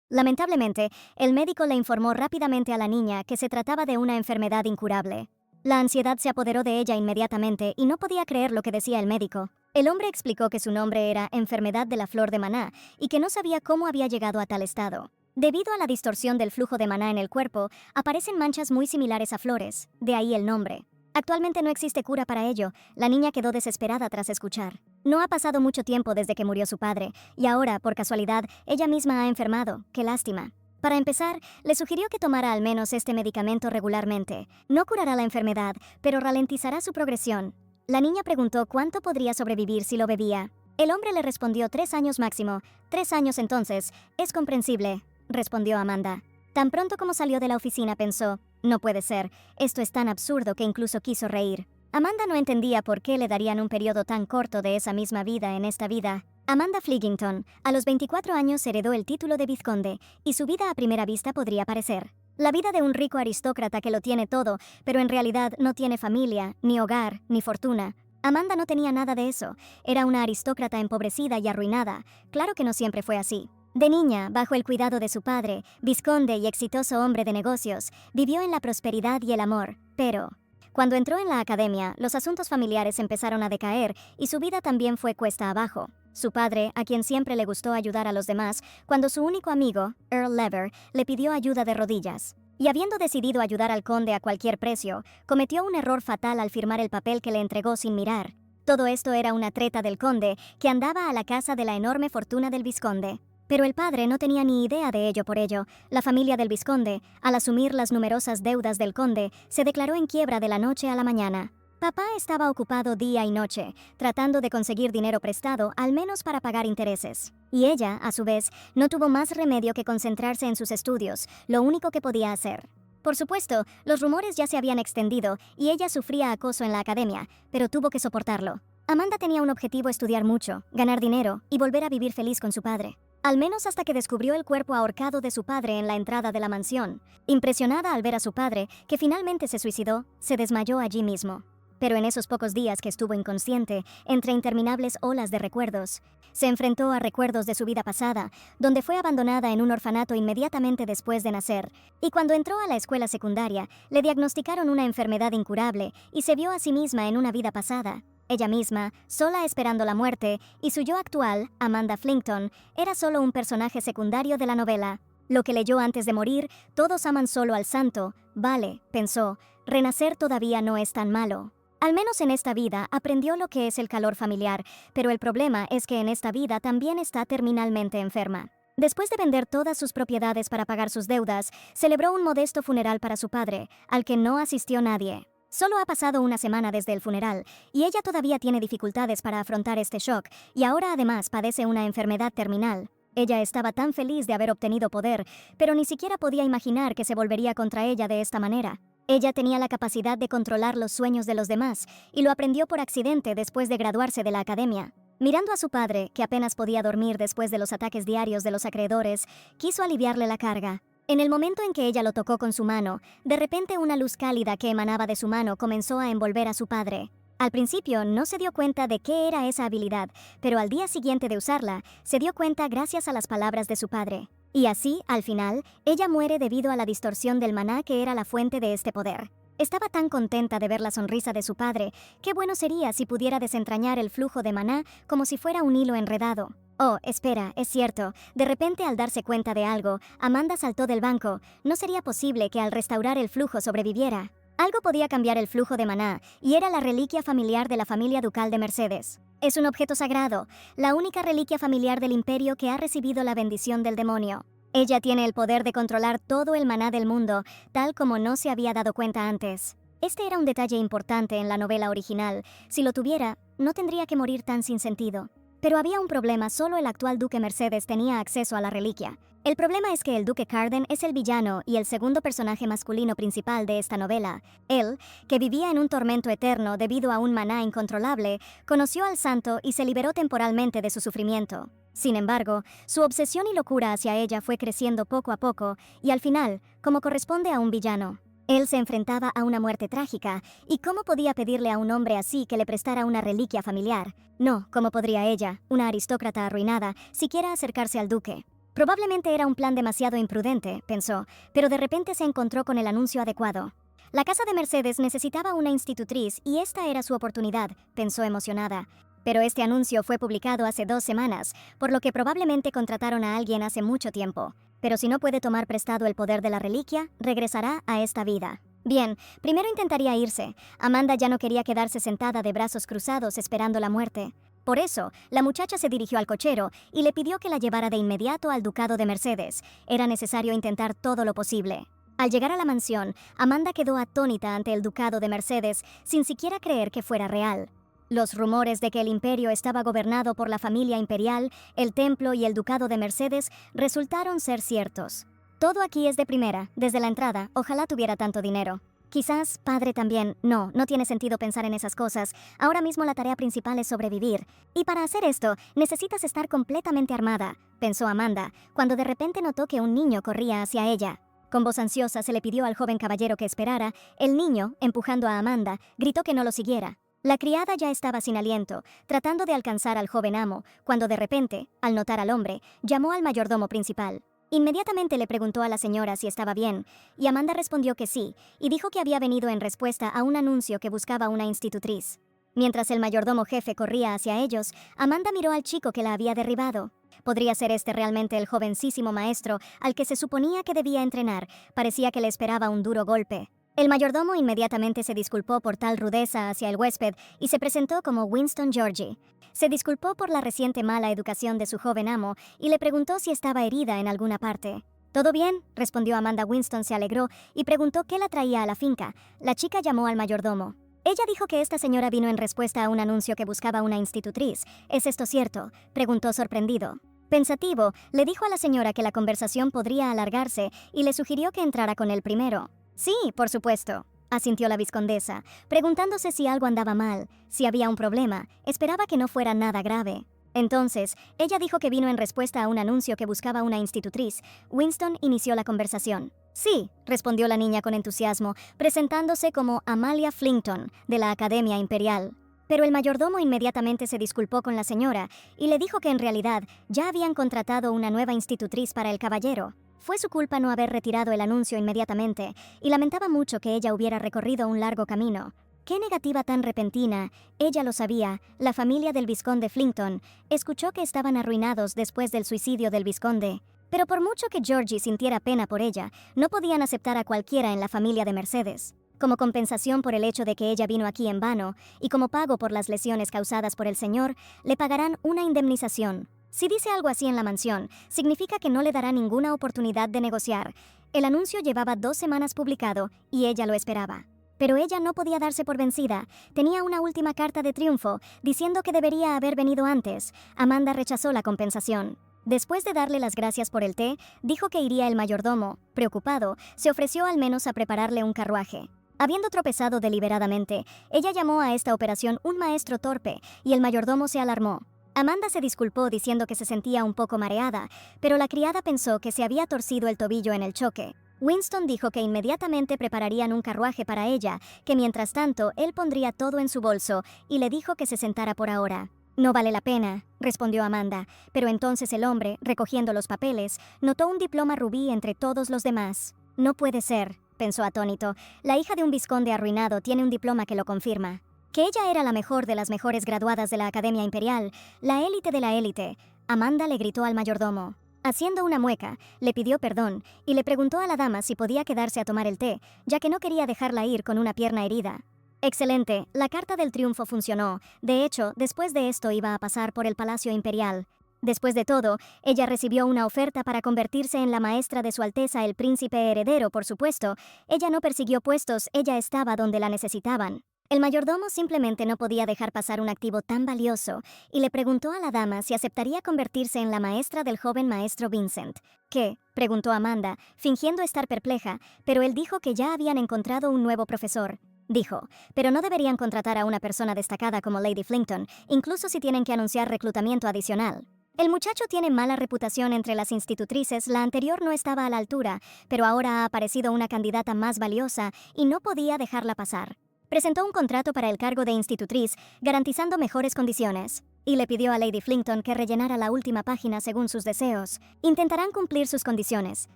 Lamentablemente, el médico le informó rápidamente a la niña que se trataba de una enfermedad incurable. La ansiedad se apoderó de ella inmediatamente y no podía creer lo que decía el médico. El hombre explicó que su nombre era enfermedad de la flor de maná y que no sabía cómo había llegado a tal estado. Debido a la distorsión del flujo de maná en el cuerpo, aparecen manchas muy similares a flores, de ahí el nombre. Actualmente no existe cura para ello. La niña quedó desesperada tras escuchar. No ha pasado mucho tiempo desde que murió su padre, y ahora, por casualidad, ella misma ha enfermado. ¡Qué lástima! Para empezar, le sugirió que tomara al menos este medicamento regularmente. No curará la enfermedad, pero ralentizará su progresión. La niña preguntó cuánto podría sobrevivir si lo bebía. El hombre le respondió 3 años máximo. 3 años entonces. Es comprensible, respondió Amanda. Tan pronto como salió de la oficina pensó, no puede ser, esto es tan absurdo que incluso quiso reír. Amanda no entendía por qué le darían un periodo tan corto de esa misma vida en esta vida. Amanda Fleggington, a los 24 años heredó el título de vizconde, y su vida a primera vista podría parecer la vida de un rico aristócrata que lo tiene todo, pero en realidad no tiene familia, ni hogar, ni fortuna. Amanda no tenía nada de eso, era una aristócrata empobrecida y arruinada. Claro que no siempre fue así. De niña, bajo el cuidado de su padre, vizconde y exitoso hombre de negocios, vivió en la prosperidad y el amor, pero cuando entró en la academia, los asuntos familiares empezaron a decaer y su vida también fue cuesta abajo. Su padre, a quien siempre le gustó ayudar a los demás, cuando su único amigo, Earl Lever, le pidió ayuda de rodillas. Y habiendo decidido ayudar al conde a cualquier precio, cometió un error fatal al firmar el papel que le entregó sin mirar. Todo esto era una treta del conde, que andaba a la casa de la enorme fortuna del vizconde. Pero el padre no tenía ni idea de ello por ello. La familia del vizconde, al asumir las numerosas deudas del conde, se declaró en quiebra de la noche a la mañana. Papá estaba ocupado día y noche, tratando de conseguir dinero prestado, al menos para pagar intereses. Y ella, a su vez, no tuvo más remedio que concentrarse en sus estudios, lo único que podía hacer. Por supuesto, los rumores ya se habían extendido y ella sufría acoso en la academia, pero tuvo que soportarlo. Amanda tenía un objetivo: estudiar mucho, ganar dinero y volver a vivir feliz con su padre. Al menos hasta que descubrió el cuerpo ahorcado de su padre en la entrada de la mansión. Impresionada al ver a su padre, que finalmente se suicidó, se desmayó allí mismo. Pero en esos pocos días que estuvo inconsciente, entre interminables olas de recuerdos, se enfrentó a recuerdos de su vida pasada, donde fue abandonada en un orfanato inmediatamente después de nacer, y cuando entró a la escuela secundaria, le diagnosticaron una enfermedad incurable y se vio a sí misma en una vida pasada. Ella misma, sola esperando la muerte, y su yo actual, Amanda Fleggington, era solo un personaje secundario de la novela. Lo que leyó antes de morir, todos aman solo al santo. Vale, pensó, renacer todavía no es tan malo. Al menos en esta vida aprendió lo que es el calor familiar, pero el problema es que en esta vida también está terminalmente enferma. Después de vender todas sus propiedades para pagar sus deudas, celebró un modesto funeral para su padre, al que no asistió nadie. Solo ha pasado una semana desde el funeral, y ella todavía tiene dificultades para afrontar este shock, y ahora además padece una enfermedad terminal. Ella estaba tan feliz de haber obtenido poder, pero ni siquiera podía imaginar que se volvería contra ella de esta manera. Ella tenía la capacidad de controlar los sueños de los demás, y lo aprendió por accidente después de graduarse de la academia. Mirando a su padre, que apenas podía dormir después de los ataques diarios de los acreedores, quiso aliviarle la carga. En el momento en que ella lo tocó con su mano, de repente una luz cálida que emanaba de su mano comenzó a envolver a su padre. Al principio no se dio cuenta de qué era esa habilidad, pero al día siguiente de usarla, se dio cuenta gracias a las palabras de su padre. Y así, al final, ella muere debido a la distorsión del maná que era la fuente de este poder. Estaba tan contenta de ver la sonrisa de su padre, qué bueno sería si pudiera desentrañar el flujo de maná como si fuera un hilo enredado. Oh, espera, es cierto. De repente, al darse cuenta de algo, Amanda saltó del banco. No sería posible que al restaurar el flujo sobreviviera. Algo podía cambiar el flujo de maná, y era la reliquia familiar de la familia ducal de Mercedes. Es un objeto sagrado, la única reliquia familiar del imperio que ha recibido la bendición del demonio. Ella tiene el poder de controlar todo el maná del mundo, tal como no se había dado cuenta antes. Este era un detalle importante en la novela original. Si lo tuviera, no tendría que morir tan sin sentido. Pero había un problema: solo el actual duque Mercedes tenía acceso a la reliquia. El problema es que el duque Carden es el villano y el segundo personaje masculino principal de esta novela. Él, que vivía en un tormento eterno debido a un maná incontrolable, conoció al santo y se liberó temporalmente de su sufrimiento. Sin embargo, su obsesión y locura hacia ella fue creciendo poco a poco, y al final, como corresponde a un villano, él se enfrentaba a una muerte trágica, y ¿cómo podía pedirle a un hombre así que le prestara una reliquia familiar? No, ¿cómo podría ella, una aristócrata arruinada, siquiera acercarse al duque? Probablemente era un plan demasiado imprudente, pensó, pero de repente se encontró con el anuncio adecuado. La casa de Mercedes necesitaba una institutriz y esta era su oportunidad, pensó emocionada. Pero este anuncio fue publicado hace 2 semanas, por lo que probablemente contrataron a alguien hace mucho tiempo. Pero si no puede tomar prestado el poder de la reliquia, regresará a esta vida. Bien, primero intentaría irse. Amanda ya no quería quedarse sentada de brazos cruzados esperando la muerte. Por eso, la muchacha se dirigió al cochero y le pidió que la llevara de inmediato al ducado de Mercedes. Era necesario intentar todo lo posible. Al llegar a la mansión, Amanda quedó atónita ante el ducado de Mercedes sin siquiera creer que fuera real. Los rumores de que el imperio estaba gobernado por la familia imperial, el templo y el ducado de Mercedes resultaron ser ciertos. Todo aquí es de primera, desde la entrada, ojalá tuviera tanto dinero. Quizás, padre también, no tiene sentido pensar en esas cosas. Ahora mismo la tarea principal es sobrevivir. Y para hacer esto, necesitas estar completamente armada, pensó Amanda, cuando de repente notó que un niño corría hacia ella. Con voz ansiosa se le pidió al joven caballero que esperara. El niño, empujando a Amanda, gritó que no lo siguiera. La criada ya estaba sin aliento, tratando de alcanzar al joven amo, cuando de repente, al notar al hombre, llamó al mayordomo principal. Inmediatamente le preguntó a la señora si estaba bien, y Amanda respondió que sí, y dijo que había venido en respuesta a un anuncio que buscaba una institutriz. Mientras el mayordomo jefe corría hacia ellos, Amanda miró al chico que la había derribado. ¿Podría ser este realmente el jovencísimo maestro al que se suponía que debía entrenar? Parecía que le esperaba un duro golpe. El mayordomo inmediatamente se disculpó por tal rudeza hacia el huésped y se presentó como Winston Georgie. Se disculpó por la reciente mala educación de su joven amo y le preguntó si estaba herida en alguna parte. «¿Todo bien?», respondió Amanda. Winston se alegró y preguntó qué la traía a la finca. La chica llamó al mayordomo. Ella dijo que esta señora vino en respuesta a un anuncio que buscaba una institutriz. «¿Es esto cierto?», preguntó sorprendido. Pensativo, le dijo a la señora que la conversación podría alargarse y le sugirió que entrara con él primero. «Sí, por supuesto», asintió la vizcondesa, preguntándose si algo andaba mal, si había un problema. Esperaba que no fuera nada grave. Entonces, ella dijo que vino en respuesta a un anuncio que buscaba una institutriz. Winston inició la conversación. «Sí», respondió la niña con entusiasmo, presentándose como Amalia Flington, de la Academia Imperial. Pero el mayordomo inmediatamente se disculpó con la señora y le dijo que en realidad ya habían contratado una nueva institutriz para el caballero. Fue su culpa no haber retirado el anuncio inmediatamente y lamentaba mucho que ella hubiera recorrido un largo camino. ¡Qué negativa tan repentina! Ella lo sabía, la familia del vizconde Flington escuchó que estaban arruinados después del suicidio del vizconde. Pero por mucho que Georgie sintiera pena por ella, no podían aceptar a cualquiera en la familia de Mercedes. Como compensación por el hecho de que ella vino aquí en vano, y como pago por las lesiones causadas por el señor, le pagarán una indemnización. Si dice algo así en la mansión, significa que no le dará ninguna oportunidad de negociar. El anuncio llevaba 2 semanas publicado, y ella lo esperaba. Pero ella no podía darse por vencida. Tenía una última carta de triunfo, diciendo que debería haber venido antes. Amanda rechazó la compensación. Después de darle las gracias por el té, dijo que iría el mayordomo. Preocupado, se ofreció al menos a prepararle un carruaje. Habiendo tropezado deliberadamente, ella llamó a esta operación un maestro torpe, y el mayordomo se alarmó. Amanda se disculpó diciendo que se sentía un poco mareada, pero la criada pensó que se había torcido el tobillo en el choque. Winston dijo que inmediatamente prepararían un carruaje para ella, que mientras tanto él pondría todo en su bolso, y le dijo que se sentara por ahora. «No vale la pena», respondió Amanda, pero entonces el hombre, recogiendo los papeles, notó un diploma rubí entre todos los demás. «No puede ser», pensó atónito. «La hija de un vizconde arruinado tiene un diploma que lo confirma». Que ella era la mejor de las mejores graduadas de la Academia Imperial, la élite de la élite. Amanda le gritó al mayordomo. Haciendo una mueca, le pidió perdón y le preguntó a la dama si podía quedarse a tomar el té, ya que no quería dejarla ir con una pierna herida. Excelente, la carta del triunfo funcionó. De hecho, después de esto iba a pasar por el Palacio Imperial. Después de todo, ella recibió una oferta para convertirse en la maestra de Su Alteza el Príncipe Heredero, por supuesto. Ella no persiguió puestos, ella estaba donde la necesitaban. El mayordomo simplemente no podía dejar pasar un activo tan valioso y le preguntó a la dama si aceptaría convertirse en la maestra del joven maestro Vincent. ¿Qué?, preguntó Amanda, fingiendo estar perpleja, pero él dijo que ya habían encontrado un nuevo profesor. Dijo, pero no deberían contratar a una persona destacada como Lady Flington, incluso si tienen que anunciar reclutamiento adicional. El muchacho tiene mala reputación entre las institutrices, la anterior no estaba a la altura, pero ahora ha aparecido una candidata más valiosa y no podía dejarla pasar. Presentó un contrato para el cargo de institutriz, garantizando mejores condiciones. y le pidió a Lady Flinkton que rellenara la última página según sus deseos. Intentarán cumplir sus condiciones.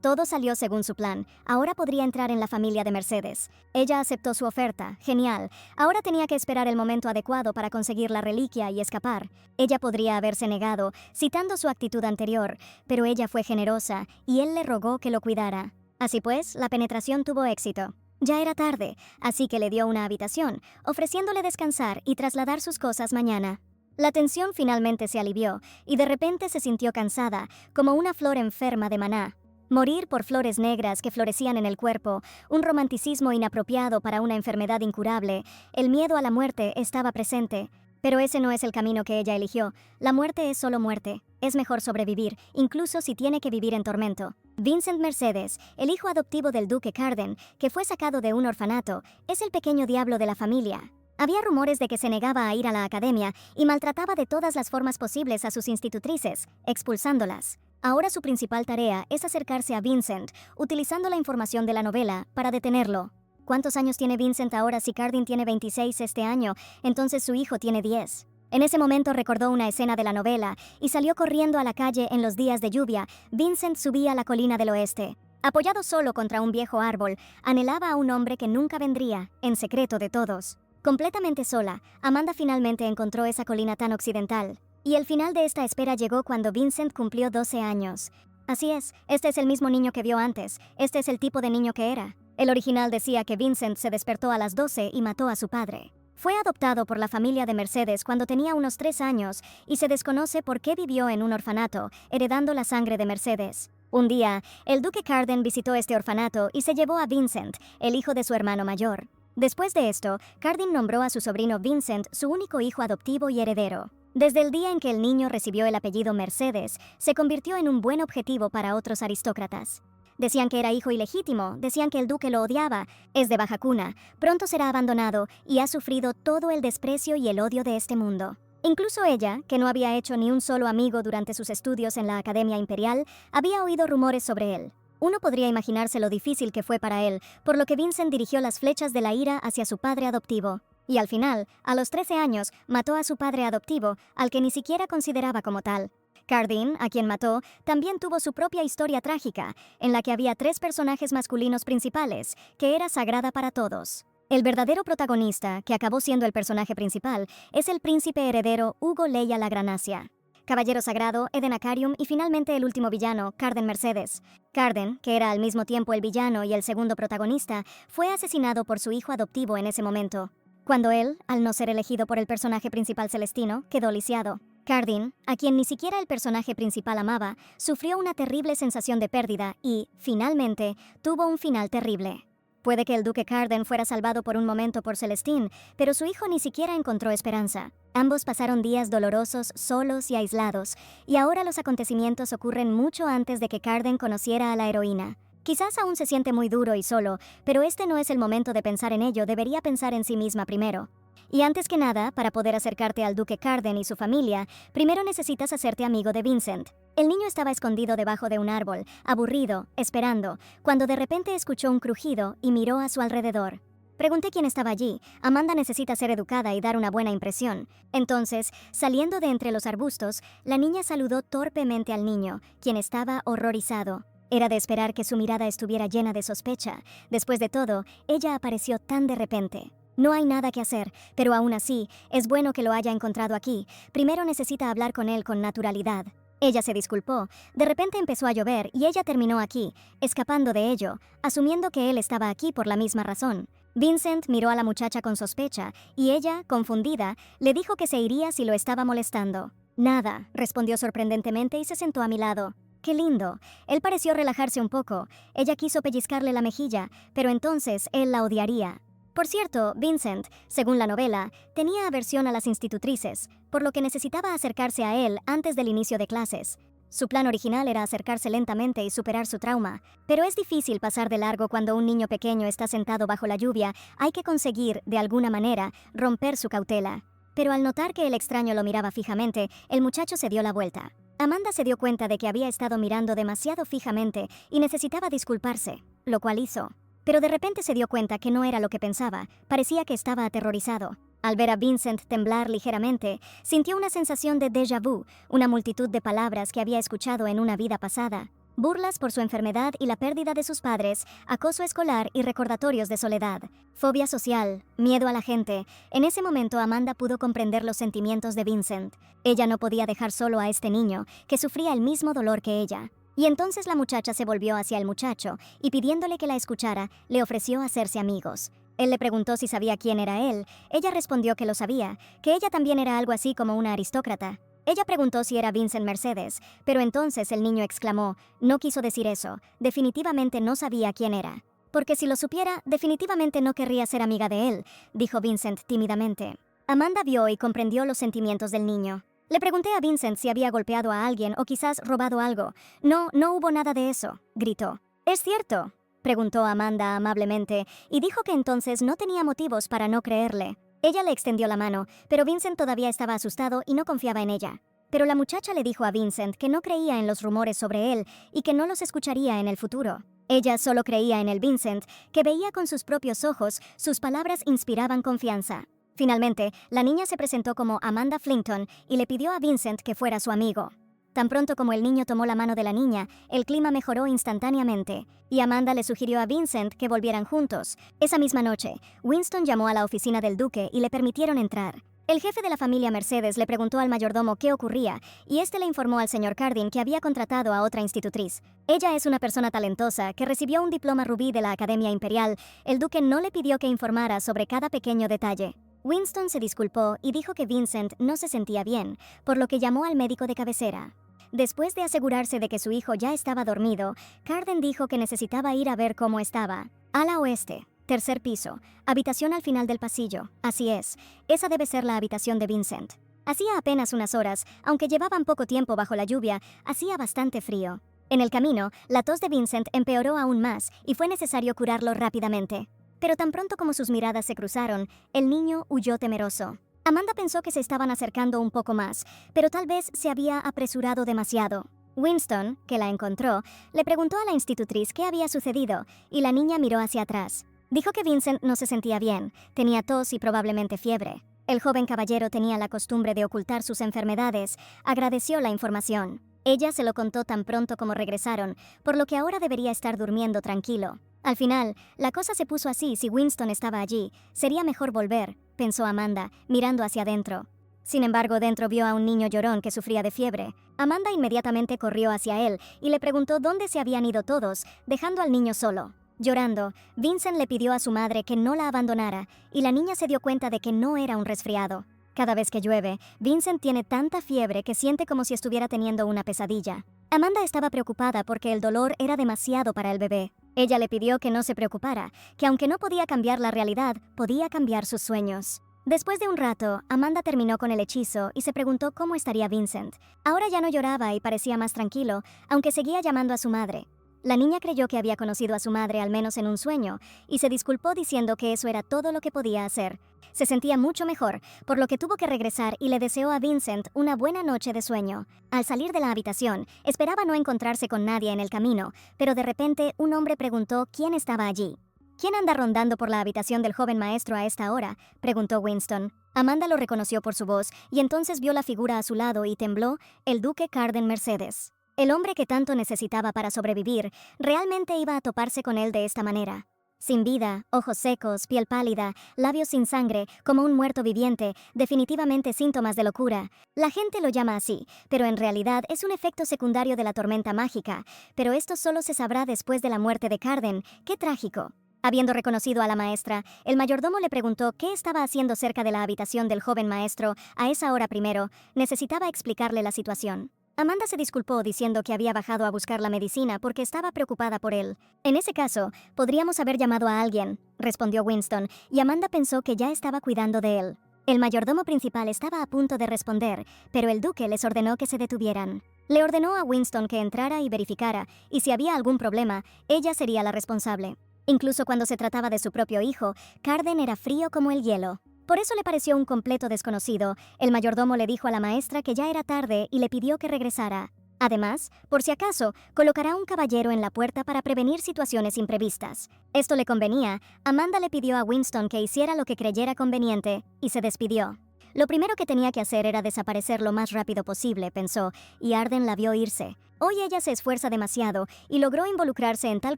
Todo salió según su plan. Ahora podría entrar en la familia de Mercedes. Ella aceptó su oferta. Genial. Ahora tenía que esperar el momento adecuado para conseguir la reliquia y escapar. Ella podría haberse negado, citando su actitud anterior, pero ella fue generosa y él le rogó que lo cuidara. Así pues, la penetración tuvo éxito. Ya era tarde, así que le dio una habitación, ofreciéndole descansar y trasladar sus cosas mañana. La tensión finalmente se alivió, y de repente se sintió cansada, como una flor enferma de maná. Morir por flores negras que florecían en el cuerpo, un romanticismo inapropiado para una enfermedad incurable, el miedo a la muerte estaba presente. Pero ese no es el camino que ella eligió. La muerte es solo muerte. Es mejor sobrevivir, incluso si tiene que vivir en tormento. Vincent Mercedes, el hijo adoptivo del duque Carden, que fue sacado de un orfanato, es el pequeño diablo de la familia. Había rumores de que se negaba a ir a la academia y maltrataba de todas las formas posibles a sus institutrices, expulsándolas. Ahora su principal tarea es acercarse a Vincent, utilizando la información de la novela para detenerlo. ¿Cuántos años tiene Vincent ahora si Carden tiene 26 este año? Entonces su hijo tiene 10. En ese momento recordó una escena de la novela y salió corriendo a la calle en los días de lluvia. Vincent subía la colina del oeste. Apoyado solo contra un viejo árbol, anhelaba a un hombre que nunca vendría, en secreto de todos. Completamente sola, Amanda finalmente encontró esa colina tan occidental. Y el final de esta espera llegó cuando Vincent cumplió 12 años. Así es, este es el mismo niño que vio antes. Este es el tipo de niño que era. El original decía que Vincent se despertó a las 12 y mató a su padre. Fue adoptado por la familia de Mercedes cuando tenía unos 3 años y se desconoce por qué vivió en un orfanato, heredando la sangre de Mercedes. Un día, el duque Carden visitó este orfanato y se llevó a Vincent, el hijo de su hermano mayor. Después de esto, Carden nombró a su sobrino Vincent su único hijo adoptivo y heredero. Desde el día en que el niño recibió el apellido Mercedes, se convirtió en un buen objetivo para otros aristócratas. Decían que era hijo ilegítimo, decían que el duque lo odiaba, es de baja cuna, pronto será abandonado y ha sufrido todo el desprecio y el odio de este mundo. Incluso ella, que no había hecho ni un solo amigo durante sus estudios en la Academia Imperial, había oído rumores sobre él. Uno podría imaginarse lo difícil que fue para él, por lo que Vincent dirigió las flechas de la ira hacia su padre adoptivo. Y al final, a los 13 años, mató a su padre adoptivo, al que ni siquiera consideraba como tal. Carden, a quien mató, también tuvo su propia historia trágica, en la que había 3 personajes masculinos principales, que era sagrada para todos. El verdadero protagonista, que acabó siendo el personaje principal, es el príncipe heredero Hugo Leia la Granacia. Caballero Sagrado, Eden Acarium y finalmente el último villano, Carden Mercedes. Carden, que era al mismo tiempo el villano y el segundo protagonista, fue asesinado por su hijo adoptivo en ese momento. Cuando él, al no ser elegido por el personaje principal celestino, quedó lisiado. Carden, a quien ni siquiera el personaje principal amaba, sufrió una terrible sensación de pérdida y, finalmente, tuvo un final terrible. Puede que el duque Carden fuera salvado por un momento por Celestine, pero su hijo ni siquiera encontró esperanza. Ambos pasaron días dolorosos, solos y aislados, y ahora los acontecimientos ocurren mucho antes de que Carden conociera a la heroína. Quizás aún se siente muy duro y solo, pero este no es el momento de pensar en ello, debería pensar en sí misma primero. Y antes que nada, para poder acercarte al duque Carden y su familia, primero necesitas hacerte amigo de Vincent. El niño estaba escondido debajo de un árbol, aburrido, esperando, cuando de repente escuchó un crujido y miró a su alrededor. Pregunté quién estaba allí. Amanda necesita ser educada y dar una buena impresión. Entonces, saliendo de entre los arbustos, la niña saludó torpemente al niño, quien estaba horrorizado. Era de esperar que su mirada estuviera llena de sospecha. Después de todo, ella apareció tan de repente. No hay nada que hacer, pero aún así, es bueno que lo haya encontrado aquí. Primero necesita hablar con él con naturalidad. Ella se disculpó. De repente empezó a llover y ella terminó aquí, escapando de ello, asumiendo que él estaba aquí por la misma razón. Vincent miró a la muchacha con sospecha y ella, confundida, le dijo que se iría si lo estaba molestando. Nada, respondió sorprendentemente y se sentó a mi lado. ¡Qué lindo! Él pareció relajarse un poco. Ella quiso pellizcarle la mejilla, pero entonces él la odiaría. Por cierto, Vincent, según la novela, tenía aversión a las institutrices, por lo que necesitaba acercarse a él antes del inicio de clases. Su plan original era acercarse lentamente y superar su trauma, pero es difícil pasar de largo cuando un niño pequeño está sentado bajo la lluvia. Hay que conseguir, de alguna manera, romper su cautela. Pero al notar que el extraño lo miraba fijamente, el muchacho se dio la vuelta. Amanda se dio cuenta de que había estado mirando demasiado fijamente y necesitaba disculparse, lo cual hizo. Pero de repente se dio cuenta que no era lo que pensaba, parecía que estaba aterrorizado. Al ver a Vincent temblar ligeramente, sintió una sensación de déjà vu, una multitud de palabras que había escuchado en una vida pasada. Burlas por su enfermedad y la pérdida de sus padres, acoso escolar y recordatorios de soledad. Fobia social, miedo a la gente. En ese momento Amanda pudo comprender los sentimientos de Vincent. Ella no podía dejar solo a este niño, que sufría el mismo dolor que ella. Y entonces la muchacha se volvió hacia el muchacho y pidiéndole que la escuchara, le ofreció hacerse amigos. Él le preguntó si sabía quién era él. Ella respondió que lo sabía, que ella también era algo así como una aristócrata. Ella preguntó si era Vincent Mercedes, pero entonces el niño exclamó, no quiso decir eso, definitivamente no sabía quién era. Porque si lo supiera, definitivamente no querría ser amiga de él, dijo Vincent tímidamente. Amanda vio y comprendió los sentimientos del niño. Le pregunté a Vincent si había golpeado a alguien o quizás robado algo. No, no hubo nada de eso, gritó. ¿Es cierto?, preguntó Amanda amablemente, y dijo que entonces no tenía motivos para no creerle. Ella le extendió la mano, pero Vincent todavía estaba asustado y no confiaba en ella. Pero la muchacha le dijo a Vincent que no creía en los rumores sobre él y que no los escucharía en el futuro. Ella solo creía en el Vincent, que veía con sus propios ojos, sus palabras inspiraban confianza. Finalmente, la niña se presentó como Amanda Flinton y le pidió a Vincent que fuera su amigo. Tan pronto como el niño tomó la mano de la niña, el clima mejoró instantáneamente, y Amanda le sugirió a Vincent que volvieran juntos. Esa misma noche, Winston llamó a la oficina del duque y le permitieron entrar. El jefe de la familia Mercedes le preguntó al mayordomo qué ocurría, y este le informó al señor Cardin que había contratado a otra institutriz. Ella es una persona talentosa que recibió un diploma rubí de la Academia Imperial. El duque no le pidió que informara sobre cada pequeño detalle. Winston se disculpó y dijo que Vincent no se sentía bien, por lo que llamó al médico de cabecera. Después de asegurarse de que su hijo ya estaba dormido, Carden dijo que necesitaba ir a ver cómo estaba. Ala oeste, tercer piso, habitación al final del pasillo. Así es, esa debe ser la habitación de Vincent. Hacía apenas unas horas, aunque llevaban poco tiempo bajo la lluvia, hacía bastante frío. En el camino, la tos de Vincent empeoró aún más y fue necesario curarlo rápidamente. Pero tan pronto como sus miradas se cruzaron, el niño huyó temeroso. Amanda pensó que se estaban acercando un poco más, pero tal vez se había apresurado demasiado. Winston, que la encontró, le preguntó a la institutriz qué había sucedido, y la niña miró hacia atrás. Dijo que Vincent no se sentía bien, tenía tos y probablemente fiebre. El joven caballero tenía la costumbre de ocultar sus enfermedades. Agradeció la información. Ella se lo contó tan pronto como regresaron, por lo que ahora debería estar durmiendo tranquilo. Al final, la cosa se puso así si Winston estaba allí. Sería mejor volver, pensó Amanda, mirando hacia adentro. Sin embargo, dentro vio a un niño llorón que sufría de fiebre. Amanda inmediatamente corrió hacia él y le preguntó dónde se habían ido todos, dejando al niño solo. Llorando, Vincent le pidió a su madre que no la abandonara, y la niña se dio cuenta de que no era un resfriado. Cada vez que llueve, Vincent tiene tanta fiebre que siente como si estuviera teniendo una pesadilla. Amanda estaba preocupada porque el dolor era demasiado para el bebé. Ella le pidió que no se preocupara, que aunque no podía cambiar la realidad, podía cambiar sus sueños. Después de un rato, Amanda terminó con el hechizo y se preguntó cómo estaría Vincent. Ahora ya no lloraba y parecía más tranquilo, aunque seguía llamando a su madre. La niña creyó que había conocido a su madre al menos en un sueño, y se disculpó diciendo que eso era todo lo que podía hacer. Se sentía mucho mejor, por lo que tuvo que regresar y le deseó a Vincent una buena noche de sueño. Al salir de la habitación, esperaba no encontrarse con nadie en el camino, pero de repente un hombre preguntó quién estaba allí. ¿Quién anda rondando por la habitación del joven maestro a esta hora?, preguntó Winston. Amanda lo reconoció por su voz, y entonces vio la figura a su lado y tembló, el duque Carden Mercedes. El hombre que tanto necesitaba para sobrevivir, realmente iba a toparse con él de esta manera. Sin vida, ojos secos, piel pálida, labios sin sangre, como un muerto viviente, definitivamente síntomas de locura. La gente lo llama así, pero en realidad es un efecto secundario de la tormenta mágica. Pero esto solo se sabrá después de la muerte de Carden. ¡Qué trágico! Habiendo reconocido a la maestra, el mayordomo le preguntó qué estaba haciendo cerca de la habitación del joven maestro a esa hora primero. Necesitaba explicarle la situación. Amanda se disculpó diciendo que había bajado a buscar la medicina porque estaba preocupada por él. En ese caso, podríamos haber llamado a alguien, respondió Winston, y Amanda pensó que ya estaba cuidando de él. El mayordomo principal estaba a punto de responder, pero el duque les ordenó que se detuvieran. Le ordenó a Winston que entrara y verificara, y si había algún problema, ella sería la responsable. Incluso cuando se trataba de su propio hijo, Carden era frío como el hielo. Por eso le pareció un completo desconocido. El mayordomo le dijo a la maestra que ya era tarde y le pidió que regresara. Además, por si acaso, colocará un caballero en la puerta para prevenir situaciones imprevistas. Esto le convenía. Amanda le pidió a Winston que hiciera lo que creyera conveniente y se despidió. Lo primero que tenía que hacer era desaparecer lo más rápido posible, pensó, y Arden la vio irse. Hoy ella se esfuerza demasiado y logró involucrarse en tal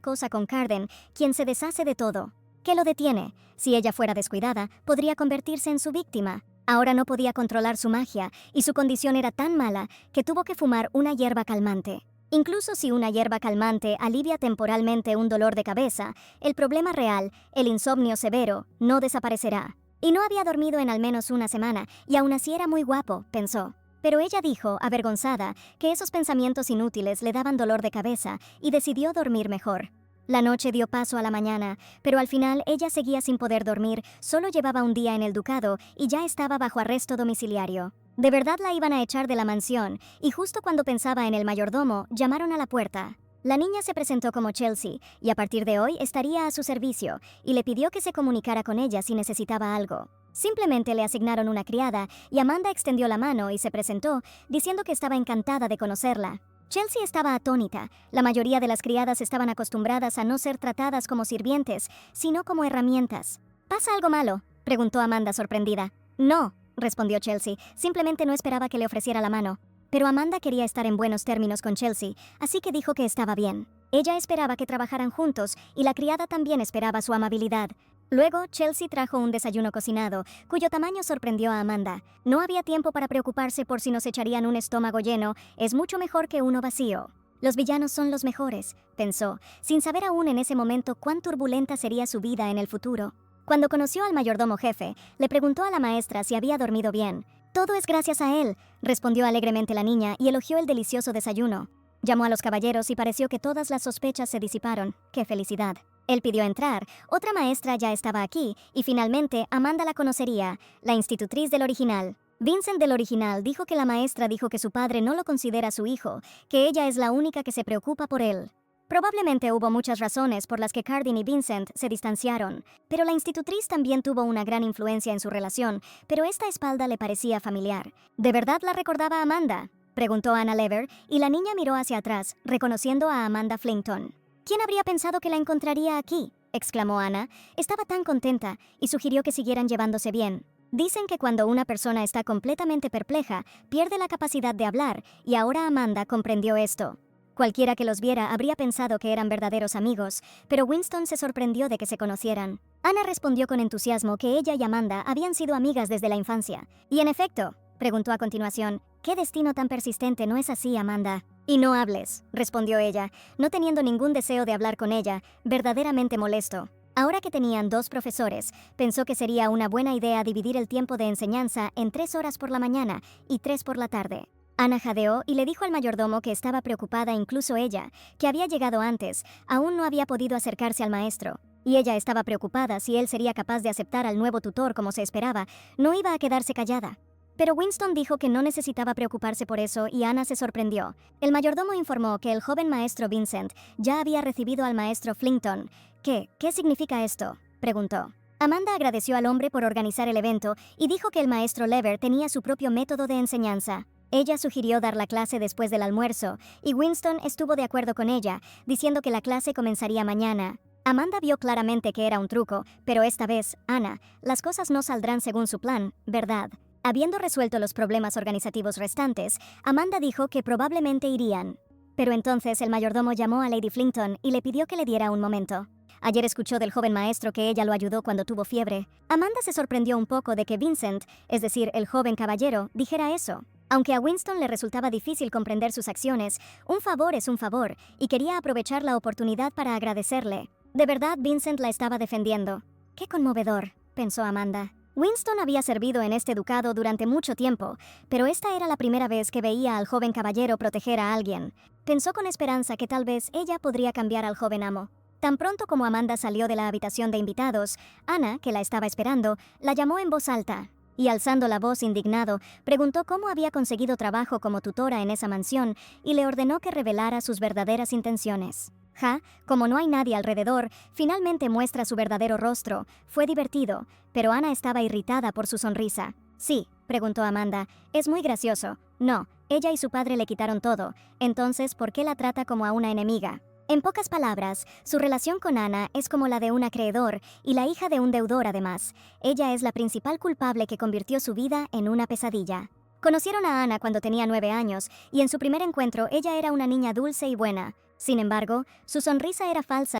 cosa con Carden, quien se deshace de todo. ¿Qué lo detiene? Si ella fuera descuidada, podría convertirse en su víctima. Ahora no podía controlar su magia, y su condición era tan mala que tuvo que fumar una hierba calmante. Incluso si una hierba calmante alivia temporalmente un dolor de cabeza, el problema real, el insomnio severo, no desaparecerá. Y no había dormido en al menos una semana, y aún así era muy guapo, pensó. Pero ella dijo, avergonzada, que esos pensamientos inútiles le daban dolor de cabeza, y decidió dormir mejor. La noche dio paso a la mañana, pero al final ella seguía sin poder dormir, solo llevaba un día en el ducado y ya estaba bajo arresto domiciliario. De verdad la iban a echar de la mansión, y justo cuando pensaba en el mayordomo, llamaron a la puerta. La niña se presentó como Chelsea, y a partir de hoy estaría a su servicio, y le pidió que se comunicara con ella si necesitaba algo. Simplemente le asignaron una criada, y Amanda extendió la mano y se presentó, diciendo que estaba encantada de conocerla. Chelsea estaba atónita. La mayoría de las criadas estaban acostumbradas a no ser tratadas como sirvientes, sino como herramientas. ¿Pasa algo malo?, preguntó Amanda sorprendida. No, respondió Chelsea, simplemente no esperaba que le ofreciera la mano. Pero Amanda quería estar en buenos términos con Chelsea, así que dijo que estaba bien. Ella esperaba que trabajaran juntos, y la criada también esperaba su amabilidad. Luego, Chelsea trajo un desayuno cocinado, cuyo tamaño sorprendió a Amanda. No había tiempo para preocuparse por si nos echarían un estómago lleno, es mucho mejor que uno vacío. Los villanos son los mejores, pensó, sin saber aún en ese momento cuán turbulenta sería su vida en el futuro. Cuando conoció al mayordomo jefe, le preguntó a la maestra si había dormido bien. Todo es gracias a él, respondió alegremente la niña y elogió el delicioso desayuno. Llamó a los caballeros y pareció que todas las sospechas se disiparon. ¡Qué felicidad! Él pidió entrar, otra maestra ya estaba aquí, y finalmente Amanda la conocería, la institutriz del original. Vincent del original dijo que la maestra dijo que su padre no lo considera su hijo, que ella es la única que se preocupa por él. Probablemente hubo muchas razones por las que Carden y Vincent se distanciaron, pero la institutriz también tuvo una gran influencia en su relación, pero esta espalda le parecía familiar. ¿De verdad la recordaba Amanda?, preguntó Anna Lever, y la niña miró hacia atrás, reconociendo a Amanda Flington. ¿Quién habría pensado que la encontraría aquí?, exclamó Anna. Estaba tan contenta, y sugirió que siguieran llevándose bien. Dicen que cuando una persona está completamente perpleja, pierde la capacidad de hablar, y ahora Amanda comprendió esto. Cualquiera que los viera habría pensado que eran verdaderos amigos, pero Winston se sorprendió de que se conocieran. Anna respondió con entusiasmo que ella y Amanda habían sido amigas desde la infancia. Y en efecto, preguntó a continuación, ¿qué destino tan persistente, no es así, Amanda? Y no hables, respondió ella, no teniendo ningún deseo de hablar con ella, verdaderamente molesto. Ahora que tenían 2 profesores, pensó que sería una buena idea dividir el tiempo de enseñanza en 3 horas por la mañana y 3 por la tarde. Anna jadeó y le dijo al mayordomo que estaba preocupada, incluso ella, que había llegado antes, aún no había podido acercarse al maestro. Y ella estaba preocupada si él sería capaz de aceptar al nuevo tutor como se esperaba, no iba a quedarse callada. Pero Winston dijo que no necesitaba preocuparse por eso y Anna se sorprendió. El mayordomo informó que el joven maestro Vincent ya había recibido al maestro Flington. ¿Qué significa esto?, preguntó. Amanda agradeció al hombre por organizar el evento y dijo que el maestro Lever tenía su propio método de enseñanza. Ella sugirió dar la clase después del almuerzo, y Winston estuvo de acuerdo con ella, diciendo que la clase comenzaría mañana. Amanda vio claramente que era un truco, pero esta vez, Anna, las cosas no saldrán según su plan, ¿verdad? Habiendo resuelto los problemas organizativos restantes, Amanda dijo que probablemente irían. Pero entonces el mayordomo llamó a Lady Flington y le pidió que le diera un momento. Ayer escuchó del joven maestro que ella lo ayudó cuando tuvo fiebre. Amanda se sorprendió un poco de que Vincent, es decir, el joven caballero, dijera eso. Aunque a Winston le resultaba difícil comprender sus acciones, un favor es un favor, y quería aprovechar la oportunidad para agradecerle. De verdad, Vincent la estaba defendiendo. ¡Qué conmovedor!, pensó Amanda. Winston había servido en este ducado durante mucho tiempo, pero esta era la primera vez que veía al joven caballero proteger a alguien. Pensó con esperanza que tal vez ella podría cambiar al joven amo. Tan pronto como Amanda salió de la habitación de invitados, Anna, que la estaba esperando, la llamó en voz alta. Y alzando la voz indignado, preguntó cómo había conseguido trabajo como tutora en esa mansión y le ordenó que revelara sus verdaderas intenciones. Como no hay nadie alrededor, finalmente muestra su verdadero rostro. Fue divertido, pero Anna estaba irritada por su sonrisa. «Sí», preguntó Amanda, «es muy gracioso». «No», Ella y su padre le quitaron todo, entonces ¿por qué la trata como a una enemiga? En pocas palabras, su relación con Anna es como la de un acreedor y la hija de un deudor además. Ella es la principal culpable que convirtió su vida en una pesadilla. Conocieron a Anna cuando tenía 9 años y en su primer encuentro ella era una niña dulce y buena. Sin embargo, su sonrisa era falsa.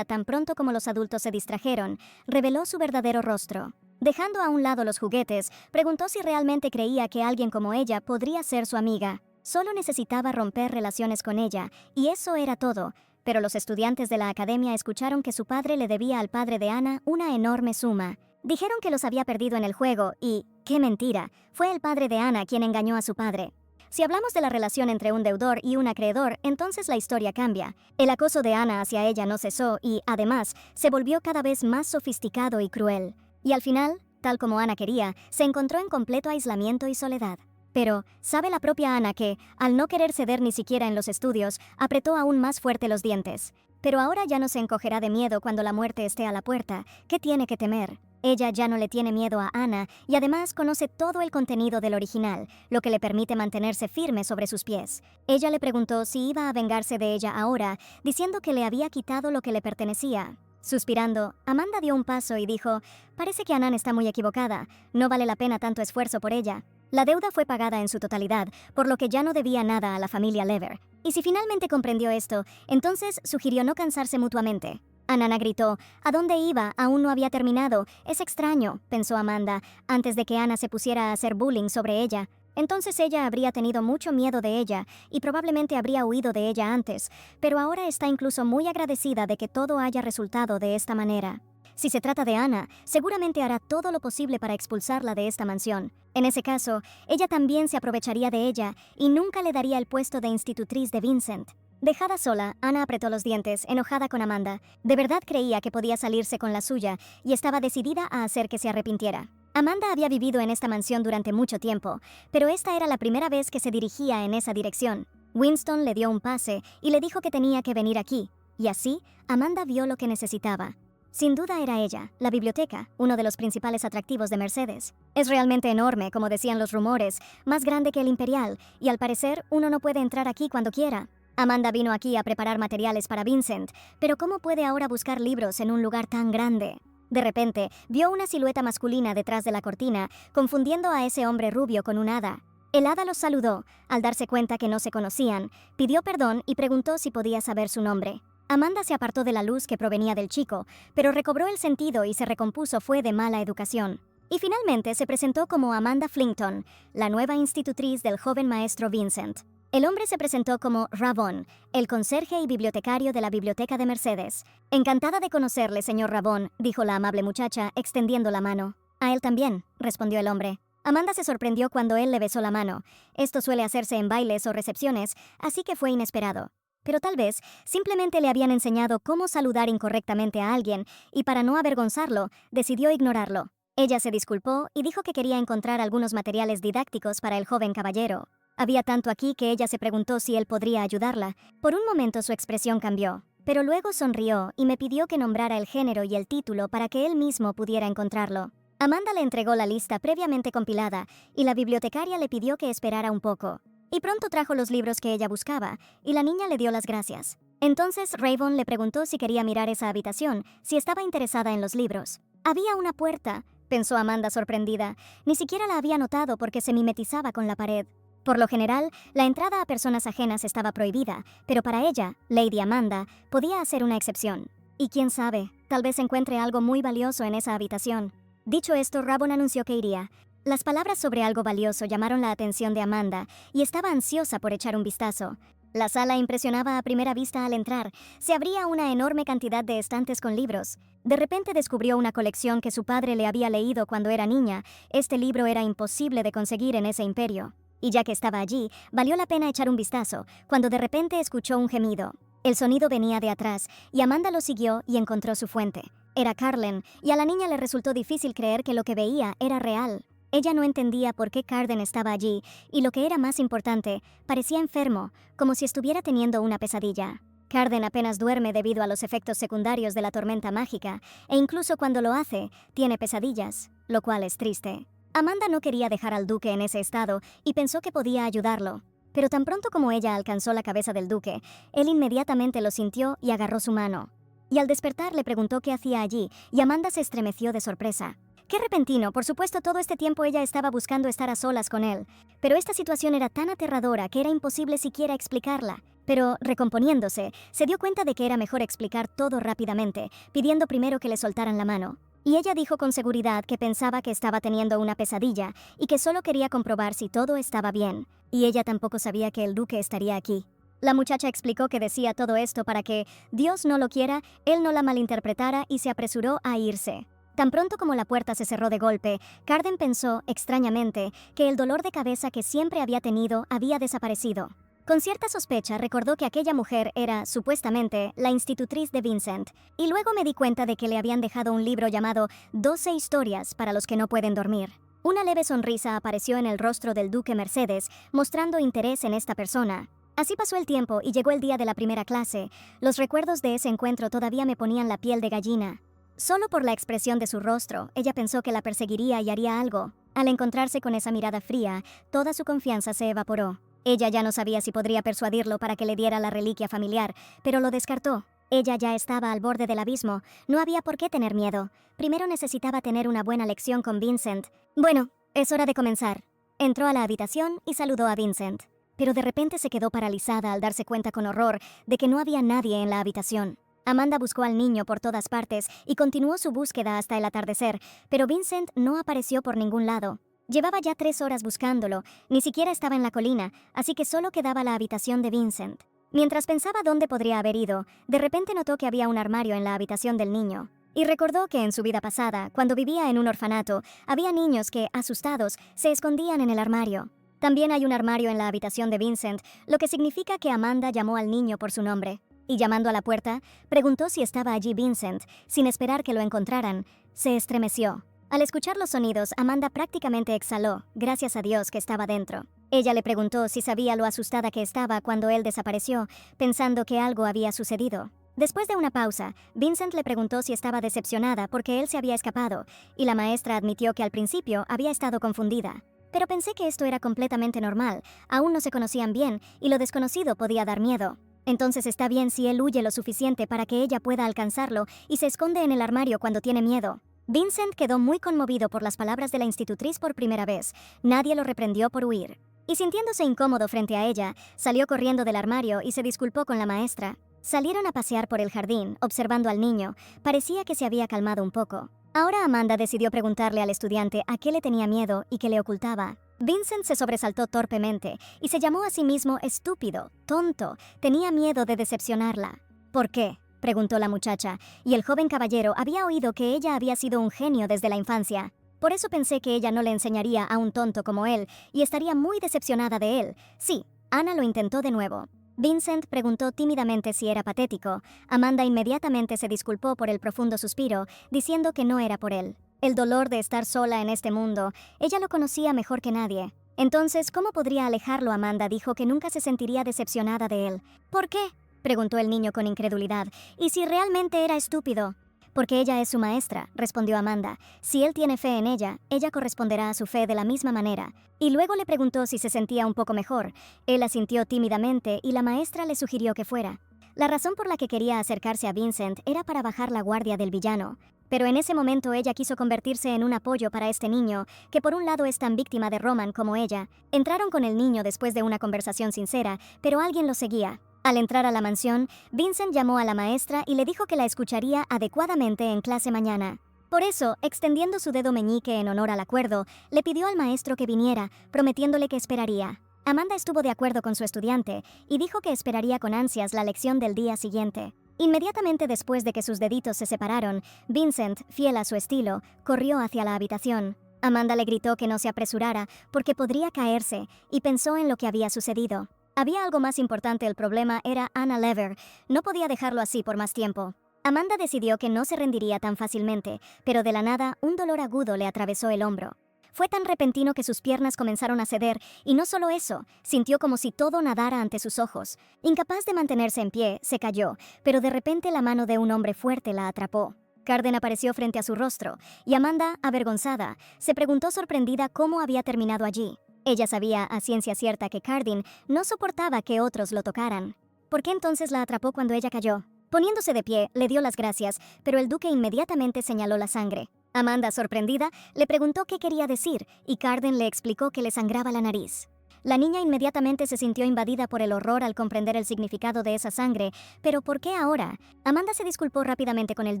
Tan pronto como los adultos se distrajeron, reveló su verdadero rostro. Dejando a un lado los juguetes, preguntó si realmente creía que alguien como ella podría ser su amiga. Solo necesitaba romper relaciones con ella, y eso era todo. Pero los estudiantes de la academia escucharon que su padre le debía al padre de Anna una enorme suma. Dijeron que los había perdido en el juego y, ¡qué mentira!, fue el padre de Anna quien engañó a su padre. Si hablamos de la relación entre un deudor y un acreedor, entonces la historia cambia. El acoso de Anna hacia ella no cesó y, además, se volvió cada vez más sofisticado y cruel. Y al final, tal como Anna quería, se encontró en completo aislamiento y soledad. Pero, sabe la propia Anna que, al no querer ceder ni siquiera en los estudios, apretó aún más fuerte los dientes. Pero ahora ya no se encogerá de miedo cuando la muerte esté a la puerta. ¿Qué tiene que temer? Ella ya no le tiene miedo a Anna y además conoce todo el contenido del original, lo que le permite mantenerse firme sobre sus pies. Ella le preguntó si iba a vengarse de ella ahora, diciendo que le había quitado lo que le pertenecía. Suspirando, Amanda dio un paso y dijo, «Parece que Anna está muy equivocada, no vale la pena tanto esfuerzo por ella». La deuda fue pagada en su totalidad, por lo que ya no debía nada a la familia Lever. Y si finalmente comprendió esto, entonces sugirió no cansarse mutuamente. Anna gritó, «¿A dónde iba? Aún no había terminado. Es extraño», pensó Amanda, antes de que Anna se pusiera a hacer bullying sobre ella. Entonces ella habría tenido mucho miedo de ella y probablemente habría huido de ella antes, pero ahora está incluso muy agradecida de que todo haya resultado de esta manera. Si se trata de Anna, seguramente hará todo lo posible para expulsarla de esta mansión. En ese caso, ella también se aprovecharía de ella y nunca le daría el puesto de institutriz de Vincent. Dejada sola, Anna apretó los dientes, enojada con Amanda. De verdad creía que podía salirse con la suya y estaba decidida a hacer que se arrepintiera. Amanda había vivido en esta mansión durante mucho tiempo, pero esta era la primera vez que se dirigía en esa dirección. Winston le dio un pase y le dijo que tenía que venir aquí, y así, Amanda vio lo que necesitaba. Sin duda era ella, la biblioteca, uno de los principales atractivos de Mercedes. Es realmente enorme, como decían los rumores, más grande que el Imperial, y al parecer uno no puede entrar aquí cuando quiera. Amanda vino aquí a preparar materiales para Vincent, pero ¿cómo puede ahora buscar libros en un lugar tan grande? De repente, vio una silueta masculina detrás de la cortina, confundiendo a ese hombre rubio con un hada. El hada los saludó, al darse cuenta que no se conocían, pidió perdón y preguntó si podía saber su nombre. Amanda se apartó de la luz que provenía del chico, pero recobró el sentido y se recompuso fue de mala educación. Y finalmente se presentó como Amanda Flington, la nueva institutriz del joven maestro Vincent. El hombre se presentó como Rabón, el conserje y bibliotecario de la biblioteca de Mercedes. «Encantada de conocerle, señor Rabón», dijo la amable muchacha, extendiendo la mano. «A él también», respondió el hombre. Amanda se sorprendió cuando él le besó la mano. Esto suele hacerse en bailes o recepciones, así que fue inesperado. Pero tal vez simplemente le habían enseñado cómo saludar incorrectamente a alguien y para no avergonzarlo, decidió ignorarlo. Ella se disculpó y dijo que quería encontrar algunos materiales didácticos para el joven caballero. Había tanto aquí que ella se preguntó si él podría ayudarla. Por un momento su expresión cambió, pero luego sonrió y me pidió que nombrara el género y el título para que él mismo pudiera encontrarlo. Amanda le entregó la lista previamente compilada y la bibliotecaria le pidió que esperara un poco. Y pronto trajo los libros que ella buscaba, y la niña le dio las gracias. Entonces Raven le preguntó si quería mirar esa habitación, si estaba interesada en los libros. Había una puerta, pensó Amanda sorprendida. Ni siquiera la había notado porque se mimetizaba con la pared. Por lo general, la entrada a personas ajenas estaba prohibida, pero para ella, Lady Amanda, podía hacer una excepción. Y quién sabe, tal vez encuentre algo muy valioso en esa habitación. Dicho esto, Rabon anunció que iría. Las palabras sobre algo valioso llamaron la atención de Amanda y estaba ansiosa por echar un vistazo. La sala impresionaba a primera vista al entrar. Se abría una enorme cantidad de estantes con libros. De repente descubrió una colección que su padre le había leído cuando era niña. Este libro era imposible de conseguir en ese imperio. Y ya que estaba allí, valió la pena echar un vistazo, cuando de repente escuchó un gemido. El sonido venía de atrás, y Amanda lo siguió y encontró su fuente. Era Carlen, y a la niña le resultó difícil creer que lo que veía era real. Ella no entendía por qué Carden estaba allí, y lo que era más importante, parecía enfermo, como si estuviera teniendo una pesadilla. Carden apenas duerme debido a los efectos secundarios de la tormenta mágica, e incluso cuando lo hace, tiene pesadillas, lo cual es triste. Amanda no quería dejar al duque en ese estado y pensó que podía ayudarlo. Pero tan pronto como ella alcanzó la cabeza del duque, él inmediatamente lo sintió y agarró su mano. Y al despertar le preguntó qué hacía allí, y Amanda se estremeció de sorpresa. ¡Qué repentino! Por supuesto, todo este tiempo ella estaba buscando estar a solas con él. Pero esta situación era tan aterradora que era imposible siquiera explicarla. Pero, recomponiéndose, se dio cuenta de que era mejor explicar todo rápidamente, pidiendo primero que le soltaran la mano. Y ella dijo con seguridad que pensaba que estaba teniendo una pesadilla y que solo quería comprobar si todo estaba bien. Y ella tampoco sabía que el duque estaría aquí. La muchacha explicó que decía todo esto para que, Dios no lo quiera, él no la malinterpretara y se apresuró a irse. Tan pronto como la puerta se cerró de golpe, Carden pensó, extrañamente, que el dolor de cabeza que siempre había tenido había desaparecido. Con cierta sospecha recordó que aquella mujer era, supuestamente, la institutriz de Vincent, y luego me di cuenta de que le habían dejado un libro llamado 12 historias para los que no pueden dormir. Una leve sonrisa apareció en el rostro del duque Mercedes, mostrando interés en esta persona. Así pasó el tiempo y llegó el día de la primera clase. Los recuerdos de ese encuentro todavía me ponían la piel de gallina. Solo por la expresión de su rostro, ella pensó que la perseguiría y haría algo. Al encontrarse con esa mirada fría, toda su confianza se evaporó. Ella ya no sabía si podría persuadirlo para que le diera la reliquia familiar, pero lo descartó. Ella ya estaba al borde del abismo, no había por qué tener miedo. Primero necesitaba tener una buena lección con Vincent. Bueno, es hora de comenzar. Entró a la habitación y saludó a Vincent. Pero de repente se quedó paralizada al darse cuenta con horror de que no había nadie en la habitación. Amanda buscó al niño por todas partes y continuó su búsqueda hasta el atardecer, pero Vincent no apareció por ningún lado. Llevaba ya 3 horas buscándolo, ni siquiera estaba en la colina, así que solo quedaba la habitación de Vincent. Mientras pensaba dónde podría haber ido, de repente notó que había un armario en la habitación del niño. Y recordó que en su vida pasada, cuando vivía en un orfanato, había niños que, asustados, se escondían en el armario. También hay un armario en la habitación de Vincent, lo que significa que Amanda llamó al niño por su nombre. Y llamando a la puerta, preguntó si estaba allí Vincent. Sin esperar que lo encontraran, se estremeció. Al escuchar los sonidos, Amanda prácticamente exhaló, gracias a Dios que estaba dentro. Ella le preguntó si sabía lo asustada que estaba cuando él desapareció, pensando que algo había sucedido. Después de una pausa, Vincent le preguntó si estaba decepcionada porque él se había escapado, y la maestra admitió que al principio había estado confundida. Pero pensé que esto era completamente normal, aún no se conocían bien, y lo desconocido podía dar miedo. Entonces está bien si él huye lo suficiente para que ella pueda alcanzarlo y se esconde en el armario cuando tiene miedo. Vincent quedó muy conmovido por las palabras de la institutriz por primera vez. Nadie lo reprendió por huir. Y sintiéndose incómodo frente a ella, salió corriendo del armario y se disculpó con la maestra. Salieron a pasear por el jardín, observando al niño. Parecía que se había calmado un poco. Ahora Amanda decidió preguntarle al estudiante a qué le tenía miedo y qué le ocultaba. Vincent se sobresaltó torpemente y se llamó a sí mismo estúpido, tonto. Tenía miedo de decepcionarla. ¿Por qué?, preguntó la muchacha, y el joven caballero había oído que ella había sido un genio desde la infancia. Por eso pensé que ella no le enseñaría a un tonto como él y estaría muy decepcionada de él. Sí, Ana lo intentó de nuevo. Vincent preguntó tímidamente si era patético. Amanda inmediatamente se disculpó por el profundo suspiro, diciendo que no era por él. El dolor de estar sola en este mundo, ella lo conocía mejor que nadie. Entonces, ¿cómo podría alejarlo? Amanda dijo que nunca se sentiría decepcionada de él. ¿Por qué?, preguntó el niño con incredulidad. ¿Y si realmente era estúpido? Porque ella es su maestra, respondió Amanda. Si él tiene fe en ella, ella corresponderá a su fe de la misma manera. Y luego le preguntó si se sentía un poco mejor. Él asintió tímidamente y la maestra le sugirió que fuera. La razón por la que quería acercarse a Vincent era para bajar la guardia del villano. Pero en ese momento ella quiso convertirse en un apoyo para este niño, que por un lado es tan víctima de Roman como ella. Entraron con el niño después de una conversación sincera, pero alguien lo seguía. Al entrar a la mansión, Vincent llamó a la maestra y le dijo que la escucharía adecuadamente en clase mañana. Por eso, extendiendo su dedo meñique en honor al acuerdo, le pidió al maestro que viniera, prometiéndole que esperaría. Amanda estuvo de acuerdo con su estudiante y dijo que esperaría con ansias la lección del día siguiente. Inmediatamente después de que sus deditos se separaron, Vincent, fiel a su estilo, corrió hacia la habitación. Amanda le gritó que no se apresurara porque podría caerse y pensó en lo que había sucedido. Había algo más importante, el problema era Anna Lever. No podía dejarlo así por más tiempo. Amanda decidió que no se rendiría tan fácilmente, pero de la nada un dolor agudo le atravesó el hombro. Fue tan repentino que sus piernas comenzaron a ceder, y no solo eso, sintió como si todo nadara ante sus ojos. Incapaz de mantenerse en pie, se cayó, pero de repente la mano de un hombre fuerte la atrapó. Carden apareció frente a su rostro, y Amanda, avergonzada, se preguntó sorprendida cómo había terminado allí. Ella sabía a ciencia cierta que Carden no soportaba que otros lo tocaran. ¿Por qué entonces la atrapó cuando ella cayó? Poniéndose de pie, le dio las gracias, pero el duque inmediatamente señaló la sangre. Amanda, sorprendida, le preguntó qué quería decir, y Carden le explicó que le sangraba la nariz. La niña inmediatamente se sintió invadida por el horror al comprender el significado de esa sangre, pero ¿por qué ahora? Amanda se disculpó rápidamente con el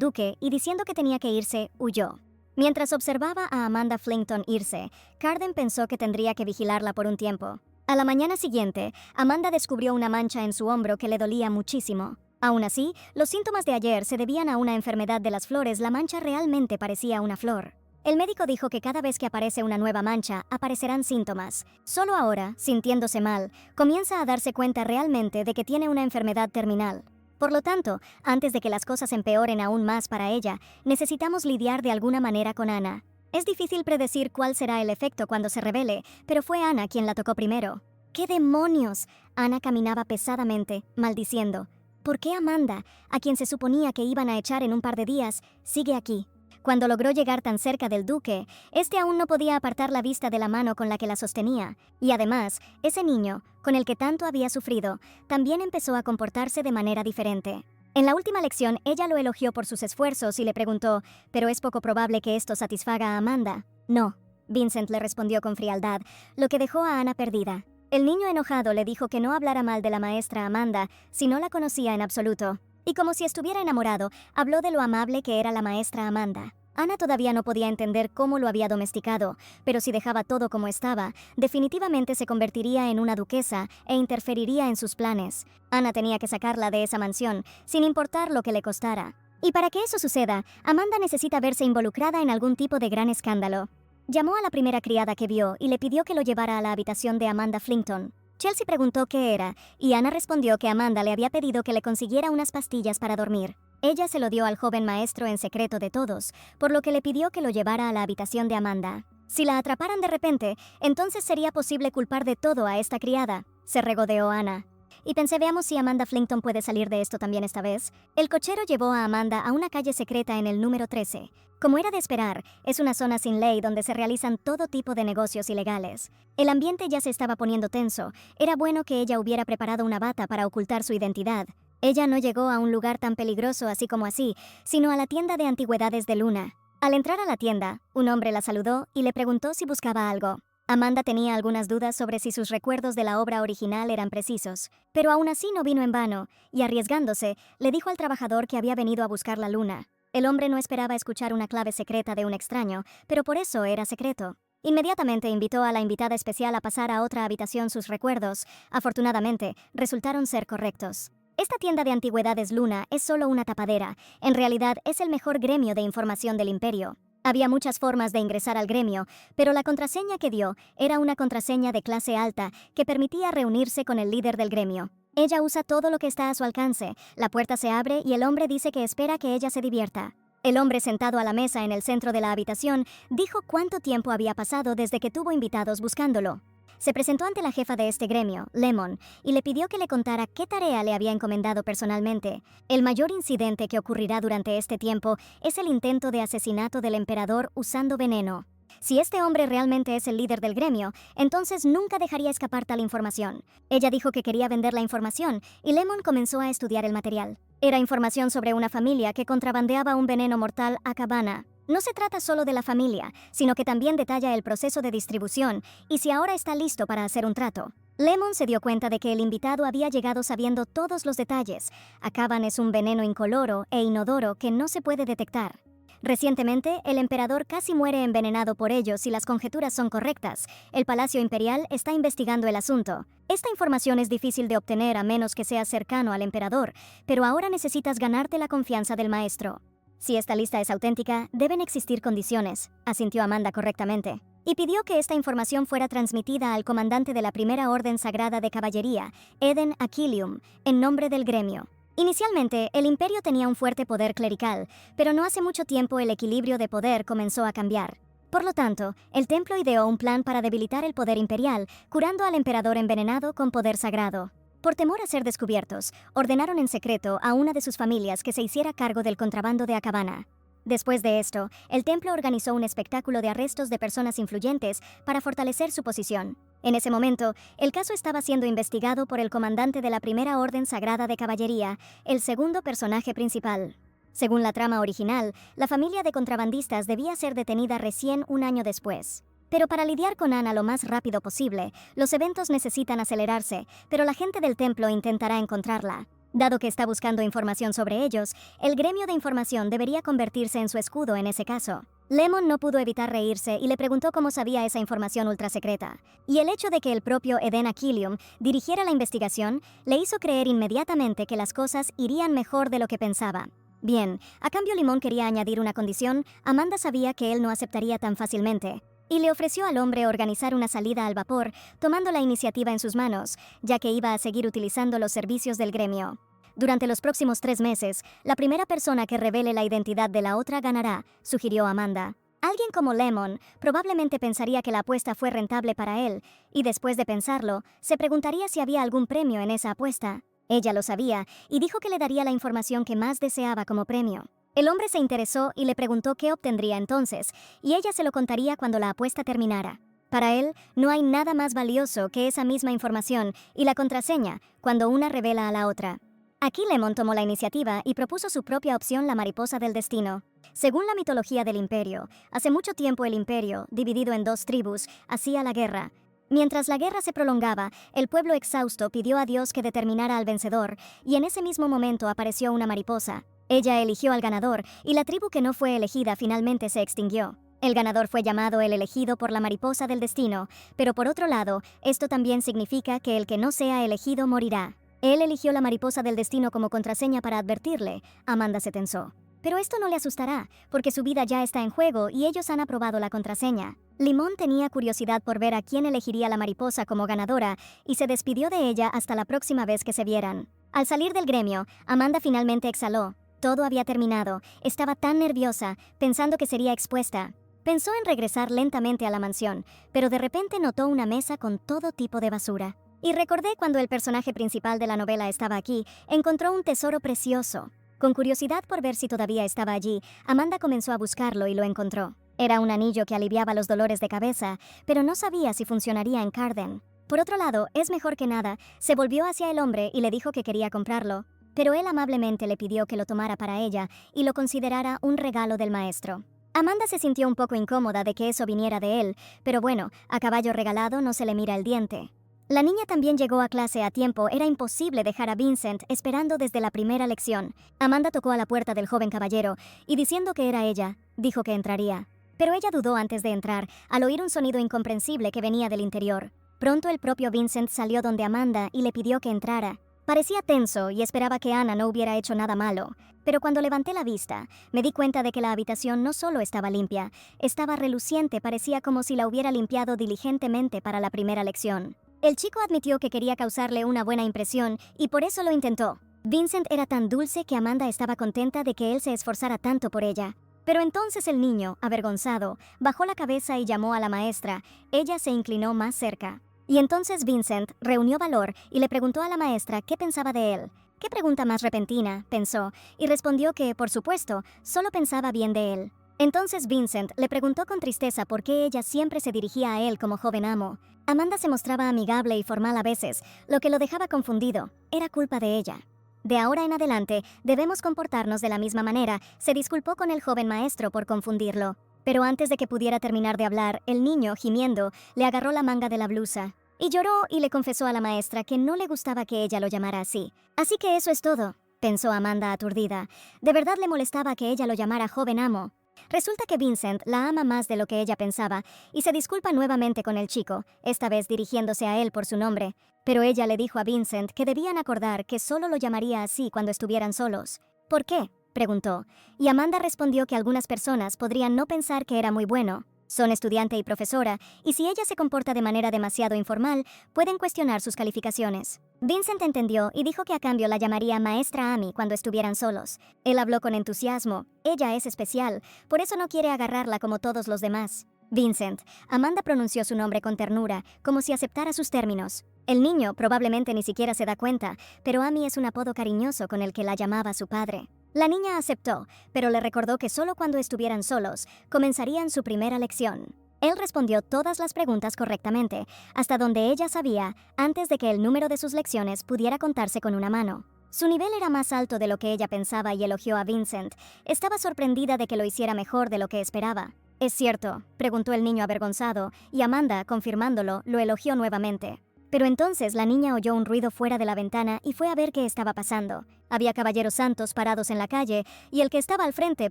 duque y diciendo que tenía que irse, huyó. Mientras observaba a Amanda Flington irse, Carden pensó que tendría que vigilarla por un tiempo. A la mañana siguiente, Amanda descubrió una mancha en su hombro que le dolía muchísimo. Aún así, los síntomas de ayer se debían a una enfermedad de las flores. La mancha realmente parecía una flor. El médico dijo que cada vez que aparece una nueva mancha, aparecerán síntomas. Solo ahora, sintiéndose mal, comienza a darse cuenta realmente de que tiene una enfermedad terminal. Por lo tanto, antes de que las cosas empeoren aún más para ella, necesitamos lidiar de alguna manera con Ana. Es difícil predecir cuál será el efecto cuando se revele, pero fue Ana quien la tocó primero. ¡Qué demonios! Ana caminaba pesadamente, maldiciendo. ¿Por qué Amanda, a quien se suponía que iban a echar en un par de días, sigue aquí? Cuando logró llegar tan cerca del duque, este aún no podía apartar la vista de la mano con la que la sostenía, y además, ese niño, con el que tanto había sufrido, también empezó a comportarse de manera diferente. En la última lección, ella lo elogió por sus esfuerzos y le preguntó, ¿pero es poco probable que esto satisfaga a Amanda? No, Vincent le respondió con frialdad, lo que dejó a Ana perdida. El niño enojado le dijo que no hablara mal de la maestra Amanda si no la conocía en absoluto. Y como si estuviera enamorado, habló de lo amable que era la maestra Amanda. Ana todavía no podía entender cómo lo había domesticado, pero si dejaba todo como estaba, definitivamente se convertiría en una duquesa e interferiría en sus planes. Ana tenía que sacarla de esa mansión, sin importar lo que le costara. Y para que eso suceda, Amanda necesita verse involucrada en algún tipo de gran escándalo. Llamó a la primera criada que vio y le pidió que lo llevara a la habitación de Amanda Flington. Chelsea preguntó qué era, y Ana respondió que Amanda le había pedido que le consiguiera unas pastillas para dormir. Ella se lo dio al joven maestro en secreto de todos, por lo que le pidió que lo llevara a la habitación de Amanda. Si la atraparan de repente, entonces sería posible culpar de todo a esta criada, se regodeó Ana. Y pensé, veamos si Amanda Flington puede salir de esto también esta vez. El cochero llevó a Amanda a una calle secreta en el número 13. Como era de esperar, es una zona sin ley donde se realizan todo tipo de negocios ilegales. El ambiente ya se estaba poniendo tenso. Era bueno que ella hubiera preparado una bata para ocultar su identidad. Ella no llegó a un lugar tan peligroso así como así, sino a la tienda de antigüedades de Luna. Al entrar a la tienda, un hombre la saludó y le preguntó si buscaba algo. Amanda tenía algunas dudas sobre si sus recuerdos de la obra original eran precisos, pero aún así no vino en vano, y arriesgándose, le dijo al trabajador que había venido a buscar la luna. El hombre no esperaba escuchar una clave secreta de un extraño, pero por eso era secreto. Inmediatamente invitó a la invitada especial a pasar a otra habitación sus recuerdos. Afortunadamente, resultaron ser correctos. Esta tienda de antigüedades Luna es solo una tapadera. En realidad, es el mejor gremio de información del imperio. Había muchas formas de ingresar al gremio, pero la contraseña que dio era una contraseña de clase alta que permitía reunirse con el líder del gremio. Ella usa todo lo que está a su alcance. La puerta se abre y el hombre dice que espera que ella se divierta. El hombre sentado a la mesa en el centro de la habitación dijo cuánto tiempo había pasado desde que tuvo invitados buscándolo. Se presentó ante la jefa de este gremio, Lemon, y le pidió que le contara qué tarea le había encomendado personalmente. El mayor incidente que ocurrirá durante este tiempo es el intento de asesinato del emperador usando veneno. Si este hombre realmente es el líder del gremio, entonces nunca dejaría escapar tal información. Ella dijo que quería vender la información, y Lemon comenzó a estudiar el material. Era información sobre una familia que contrabandeaba un veneno mortal a Cabana. No se trata solo de la familia, sino que también detalla el proceso de distribución y si ahora está listo para hacer un trato. Lemon se dio cuenta de que el invitado había llegado sabiendo todos los detalles. Acaban es un veneno incoloro e inodoro que no se puede detectar. Recientemente, el emperador casi muere envenenado por ello si las conjeturas son correctas. El Palacio Imperial está investigando el asunto. Esta información es difícil de obtener a menos que seas cercano al emperador, pero ahora necesitas ganarte la confianza del maestro. Si esta lista es auténtica, deben existir condiciones, asintió Amanda correctamente, y pidió que esta información fuera transmitida al comandante de la Primera Orden Sagrada de Caballería, Eden Aquilium, en nombre del gremio. Inicialmente, el imperio tenía un fuerte poder clerical, pero no hace mucho tiempo el equilibrio de poder comenzó a cambiar. Por lo tanto, el templo ideó un plan para debilitar el poder imperial, curando al emperador envenenado con poder sagrado. Por temor a ser descubiertos, ordenaron en secreto a una de sus familias que se hiciera cargo del contrabando de Acabana. Después de esto, el templo organizó un espectáculo de arrestos de personas influyentes para fortalecer su posición. En ese momento, el caso estaba siendo investigado por el comandante de la Primera Orden Sagrada de Caballería, el segundo personaje principal. Según la trama original, la familia de contrabandistas debía ser detenida recién un año después. Pero para lidiar con Ana lo más rápido posible, los eventos necesitan acelerarse, pero la gente del templo intentará encontrarla. Dado que está buscando información sobre ellos, el gremio de información debería convertirse en su escudo en ese caso. Lemon no pudo evitar reírse y le preguntó cómo sabía esa información ultrasecreta. Y el hecho de que el propio Eden Aquilium dirigiera la investigación le hizo creer inmediatamente que las cosas irían mejor de lo que pensaba. Bien, a cambio Limón quería añadir una condición. Amanda sabía que él no aceptaría tan fácilmente, y le ofreció al hombre organizar una salida al vapor, tomando la iniciativa en sus manos, ya que iba a seguir utilizando los servicios del gremio. Durante los próximos 3 meses, la primera persona que revele la identidad de la otra ganará, sugirió Amanda. Alguien como Lemon probablemente pensaría que la apuesta fue rentable para él, y después de pensarlo, se preguntaría si había algún premio en esa apuesta. Ella lo sabía, y dijo que le daría la información que más deseaba como premio. El hombre se interesó y le preguntó qué obtendría entonces, y ella se lo contaría cuando la apuesta terminara. Para él, no hay nada más valioso que esa misma información y la contraseña cuando una revela a la otra. Aquí Lemon tomó la iniciativa y propuso su propia opción, la mariposa del destino. Según la mitología del imperio, hace mucho tiempo el imperio, dividido en 2 tribus, hacía la guerra. Mientras la guerra se prolongaba, el pueblo exhausto pidió a Dios que determinara al vencedor, y en ese mismo momento apareció una mariposa. Ella eligió al ganador, y la tribu que no fue elegida finalmente se extinguió. El ganador fue llamado el elegido por la mariposa del destino, pero por otro lado, esto también significa que el que no sea elegido morirá. Él eligió la mariposa del destino como contraseña para advertirle. Amanda se tensó. Pero esto no le asustará, porque su vida ya está en juego y ellos han aprobado la contraseña. Limón tenía curiosidad por ver a quién elegiría la mariposa como ganadora y se despidió de ella hasta la próxima vez que se vieran. Al salir del gremio, Amanda finalmente exhaló. Todo había terminado. Estaba tan nerviosa, pensando que sería expuesta. Pensó en regresar lentamente a la mansión, pero de repente notó una mesa con todo tipo de basura. Y recordé cuando el personaje principal de la novela estaba aquí, encontró un tesoro precioso. Con curiosidad por ver si todavía estaba allí, Amanda comenzó a buscarlo y lo encontró. Era un anillo que aliviaba los dolores de cabeza, pero no sabía si funcionaría en Carden. Por otro lado, es mejor que nada, se volvió hacia el hombre y le dijo que quería comprarlo, pero él amablemente le pidió que lo tomara para ella y lo considerara un regalo del maestro. Amanda se sintió un poco incómoda de que eso viniera de él, pero bueno, a caballo regalado no se le mira el diente. La niña también llegó a clase a tiempo. Era imposible dejar a Vincent esperando desde la primera lección. Amanda tocó a la puerta del joven caballero y, diciendo que era ella, dijo que entraría. Pero ella dudó antes de entrar, al oír un sonido incomprensible que venía del interior. Pronto el propio Vincent salió donde Amanda y le pidió que entrara. Parecía tenso y esperaba que Ana no hubiera hecho nada malo. Pero cuando levanté la vista, me di cuenta de que la habitación no solo estaba limpia, estaba reluciente, parecía como si la hubiera limpiado diligentemente para la primera lección. El chico admitió que quería causarle una buena impresión y por eso lo intentó. Vincent era tan dulce que Amanda estaba contenta de que él se esforzara tanto por ella. Pero entonces el niño, avergonzado, bajó la cabeza y llamó a la maestra. Ella se inclinó más cerca. Y entonces Vincent reunió valor y le preguntó a la maestra qué pensaba de él. «Qué pregunta más repentina», pensó, y respondió que, por supuesto, solo pensaba bien de él. Entonces Vincent le preguntó con tristeza por qué ella siempre se dirigía a él como joven amo. Amanda se mostraba amigable y formal a veces, lo que lo dejaba confundido. Era culpa de ella. «De ahora en adelante, debemos comportarnos de la misma manera», se disculpó con el joven maestro por confundirlo. Pero antes de que pudiera terminar de hablar, el niño, gimiendo, le agarró la manga de la blusa. Y lloró y le confesó a la maestra que no le gustaba que ella lo llamara así. «Así que eso es todo», pensó Amanda aturdida. De verdad le molestaba que ella lo llamara joven amo. Resulta que Vincent la ama más de lo que ella pensaba y se disculpa nuevamente con el chico, esta vez dirigiéndose a él por su nombre. Pero ella le dijo a Vincent que debían acordar que solo lo llamaría así cuando estuvieran solos. «¿Por qué?», preguntó, y Amanda respondió que algunas personas podrían no pensar que era muy bueno. Son estudiante y profesora, y si ella se comporta de manera demasiado informal, pueden cuestionar sus calificaciones. Vincent entendió y dijo que a cambio la llamaría Maestra Amy cuando estuvieran solos. Él habló con entusiasmo. Ella es especial, por eso no quiere agarrarla como todos los demás. Vincent. Amanda pronunció su nombre con ternura, como si aceptara sus términos. El niño probablemente ni siquiera se da cuenta, pero Amy es un apodo cariñoso con el que la llamaba su padre. La niña aceptó, pero le recordó que solo cuando estuvieran solos comenzarían su primera lección. Él respondió todas las preguntas correctamente, hasta donde ella sabía, antes de que el número de sus lecciones pudiera contarse con una mano. Su nivel era más alto de lo que ella pensaba y elogió a Vincent. Estaba sorprendida de que lo hiciera mejor de lo que esperaba. ¿Es cierto?, preguntó el niño avergonzado, y Amanda, confirmándolo, lo elogió nuevamente. Pero entonces la niña oyó un ruido fuera de la ventana y fue a ver qué estaba pasando. Había caballeros santos parados en la calle, y el que estaba al frente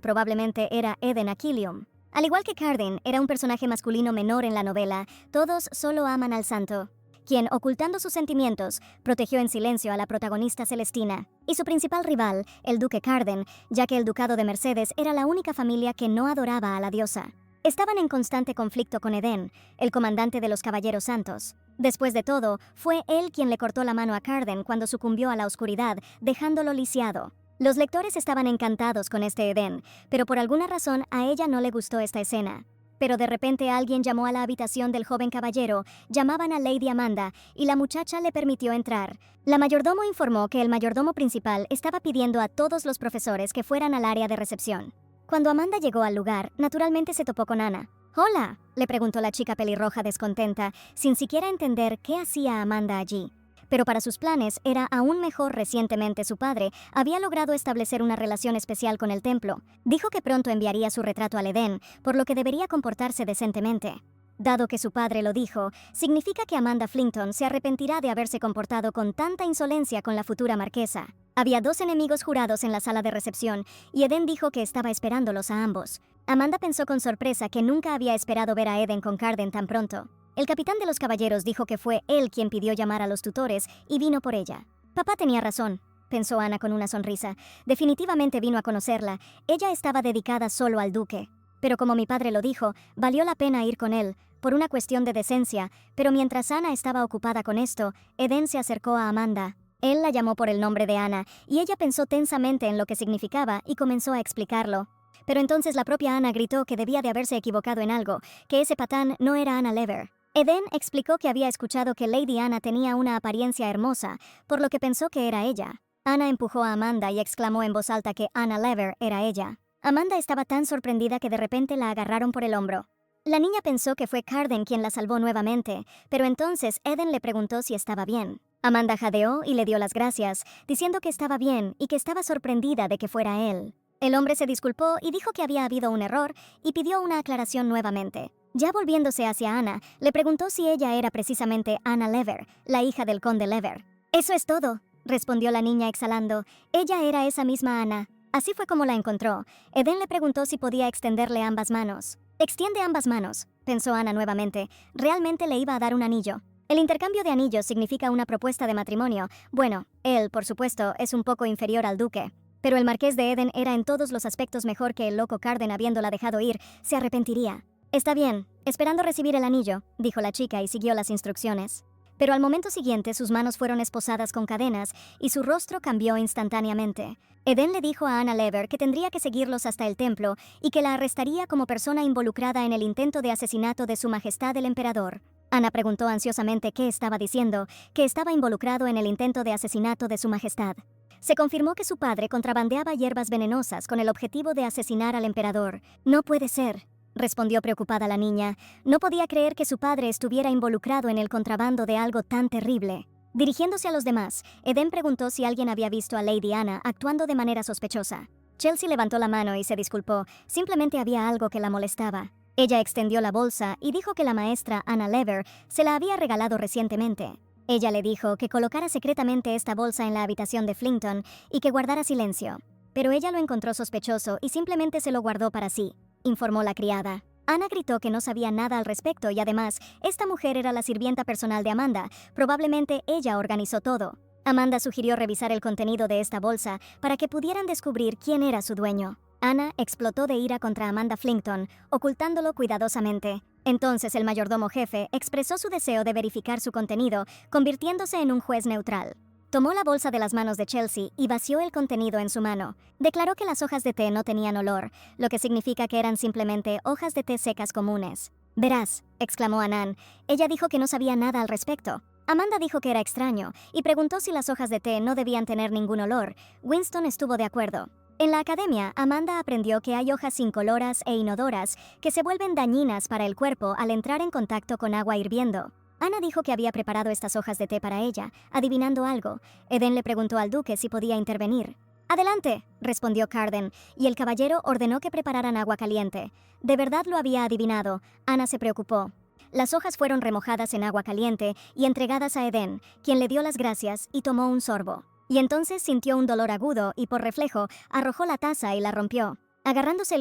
probablemente era Eden Aquilium. Al igual que Carden, era un personaje masculino menor en la novela, todos solo aman al santo, quien, ocultando sus sentimientos, protegió en silencio a la protagonista Celestina, y su principal rival, el duque Carden, ya que el ducado de Mercedes era la única familia que no adoraba a la diosa. Estaban en constante conflicto con Eden, el comandante de los Caballeros Santos. Después de todo, fue él quien le cortó la mano a Carden cuando sucumbió a la oscuridad, dejándolo lisiado. Los lectores estaban encantados con este Eden, pero por alguna razón a ella no le gustó esta escena. Pero de repente alguien llamó a la habitación del joven caballero, llamaban a Lady Amanda, y la muchacha le permitió entrar. La mayordomo informó que el mayordomo principal estaba pidiendo a todos los profesores que fueran al área de recepción. Cuando Amanda llegó al lugar, naturalmente se topó con Ana. «Hola», le preguntó la chica pelirroja descontenta, sin siquiera entender qué hacía Amanda allí. Pero para sus planes era aún mejor. Recientemente su padre había logrado establecer una relación especial con el templo. Dijo que pronto enviaría su retrato al Edén, por lo que debería comportarse decentemente. Dado que su padre lo dijo, significa que Amanda Flinton se arrepentirá de haberse comportado con tanta insolencia con la futura marquesa. Había 2 enemigos jurados en la sala de recepción, y Eden dijo que estaba esperándolos a ambos. Amanda pensó con sorpresa que nunca había esperado ver a Eden con Carden tan pronto. El capitán de los caballeros dijo que fue él quien pidió llamar a los tutores y vino por ella. Papá tenía razón, pensó Ana con una sonrisa. Definitivamente vino a conocerla. Ella estaba dedicada solo al duque. Pero como mi padre lo dijo, valió la pena ir con él, por una cuestión de decencia. Pero mientras Ana estaba ocupada con esto, Eden se acercó a Amanda. Él la llamó por el nombre de Ana, y ella pensó tensamente en lo que significaba y comenzó a explicarlo. Pero entonces la propia Ana gritó que debía de haberse equivocado en algo, que ese patán no era Ana Lever. Eden explicó que había escuchado que Lady Ana tenía una apariencia hermosa, por lo que pensó que era ella. Ana empujó a Amanda y exclamó en voz alta que Ana Lever era ella. Amanda estaba tan sorprendida que de repente la agarraron por el hombro. La niña pensó que fue Carden quien la salvó nuevamente, pero entonces Eden le preguntó si estaba bien. Amanda jadeó y le dio las gracias, diciendo que estaba bien y que estaba sorprendida de que fuera él. El hombre se disculpó y dijo que había habido un error y pidió una aclaración nuevamente. Ya volviéndose hacia Ana, le preguntó si ella era precisamente Ana Lever, la hija del conde Lever. «Eso es todo», respondió la niña exhalando. Ella era esa misma Ana. Así fue como la encontró. Eden le preguntó si podía extenderle ambas manos. «Extiende ambas manos», pensó Ana nuevamente. Realmente le iba a dar un anillo. El intercambio de anillos significa una propuesta de matrimonio. Bueno, él, por supuesto, es un poco inferior al duque. Pero el marqués de Eden era en todos los aspectos mejor que el loco Carden. Habiéndola dejado ir, se arrepentiría. «Está bien, esperando recibir el anillo», dijo la chica y siguió las instrucciones. Pero al momento siguiente sus manos fueron esposadas con cadenas y su rostro cambió instantáneamente. Eden le dijo a Ana Lever que tendría que seguirlos hasta el templo y que la arrestaría como persona involucrada en el intento de asesinato de Su Majestad el Emperador. Ana preguntó ansiosamente qué estaba diciendo, que estaba involucrado en el intento de asesinato de Su Majestad. Se confirmó que su padre contrabandeaba hierbas venenosas con el objetivo de asesinar al emperador. «No puede ser», respondió preocupada la niña. No podía creer que su padre estuviera involucrado en el contrabando de algo tan terrible. Dirigiéndose a los demás, Eden preguntó si alguien había visto a Lady Ana actuando de manera sospechosa. Chelsea levantó la mano y se disculpó. Simplemente había algo que la molestaba. Ella extendió la bolsa y dijo que la maestra Ana Lever se la había regalado recientemente. Ella le dijo que colocara secretamente esta bolsa en la habitación de Flinton y que guardara silencio. Pero ella lo encontró sospechoso y simplemente se lo guardó para sí, informó la criada. Ana gritó que no sabía nada al respecto y además, esta mujer era la sirvienta personal de Amanda. Probablemente ella organizó todo. Amanda sugirió revisar el contenido de esta bolsa para que pudieran descubrir quién era su dueño. Ana explotó de ira contra Amanda Flinton, ocultándolo cuidadosamente. Entonces el mayordomo jefe expresó su deseo de verificar su contenido, convirtiéndose en un juez neutral. Tomó la bolsa de las manos de Chelsea y vació el contenido en su mano. Declaró que las hojas de té no tenían olor, lo que significa que eran simplemente hojas de té secas comunes. «Verás», exclamó Anán. Ella dijo que no sabía nada al respecto. Amanda dijo que era extraño y preguntó si las hojas de té no debían tener ningún olor. Winston estuvo de acuerdo. En la academia, Amanda aprendió que hay hojas incoloras e inodoras que se vuelven dañinas para el cuerpo al entrar en contacto con agua hirviendo. Ana dijo que había preparado estas hojas de té para ella, adivinando algo. Eden le preguntó al duque si podía intervenir. «Adelante», respondió Carden, y el caballero ordenó que prepararan agua caliente. De verdad lo había adivinado. Ana se preocupó. Las hojas fueron remojadas en agua caliente y entregadas a Eden, quien le dio las gracias y tomó un sorbo. Y entonces sintió un dolor agudo y por reflejo arrojó la taza y la rompió. Agarrándose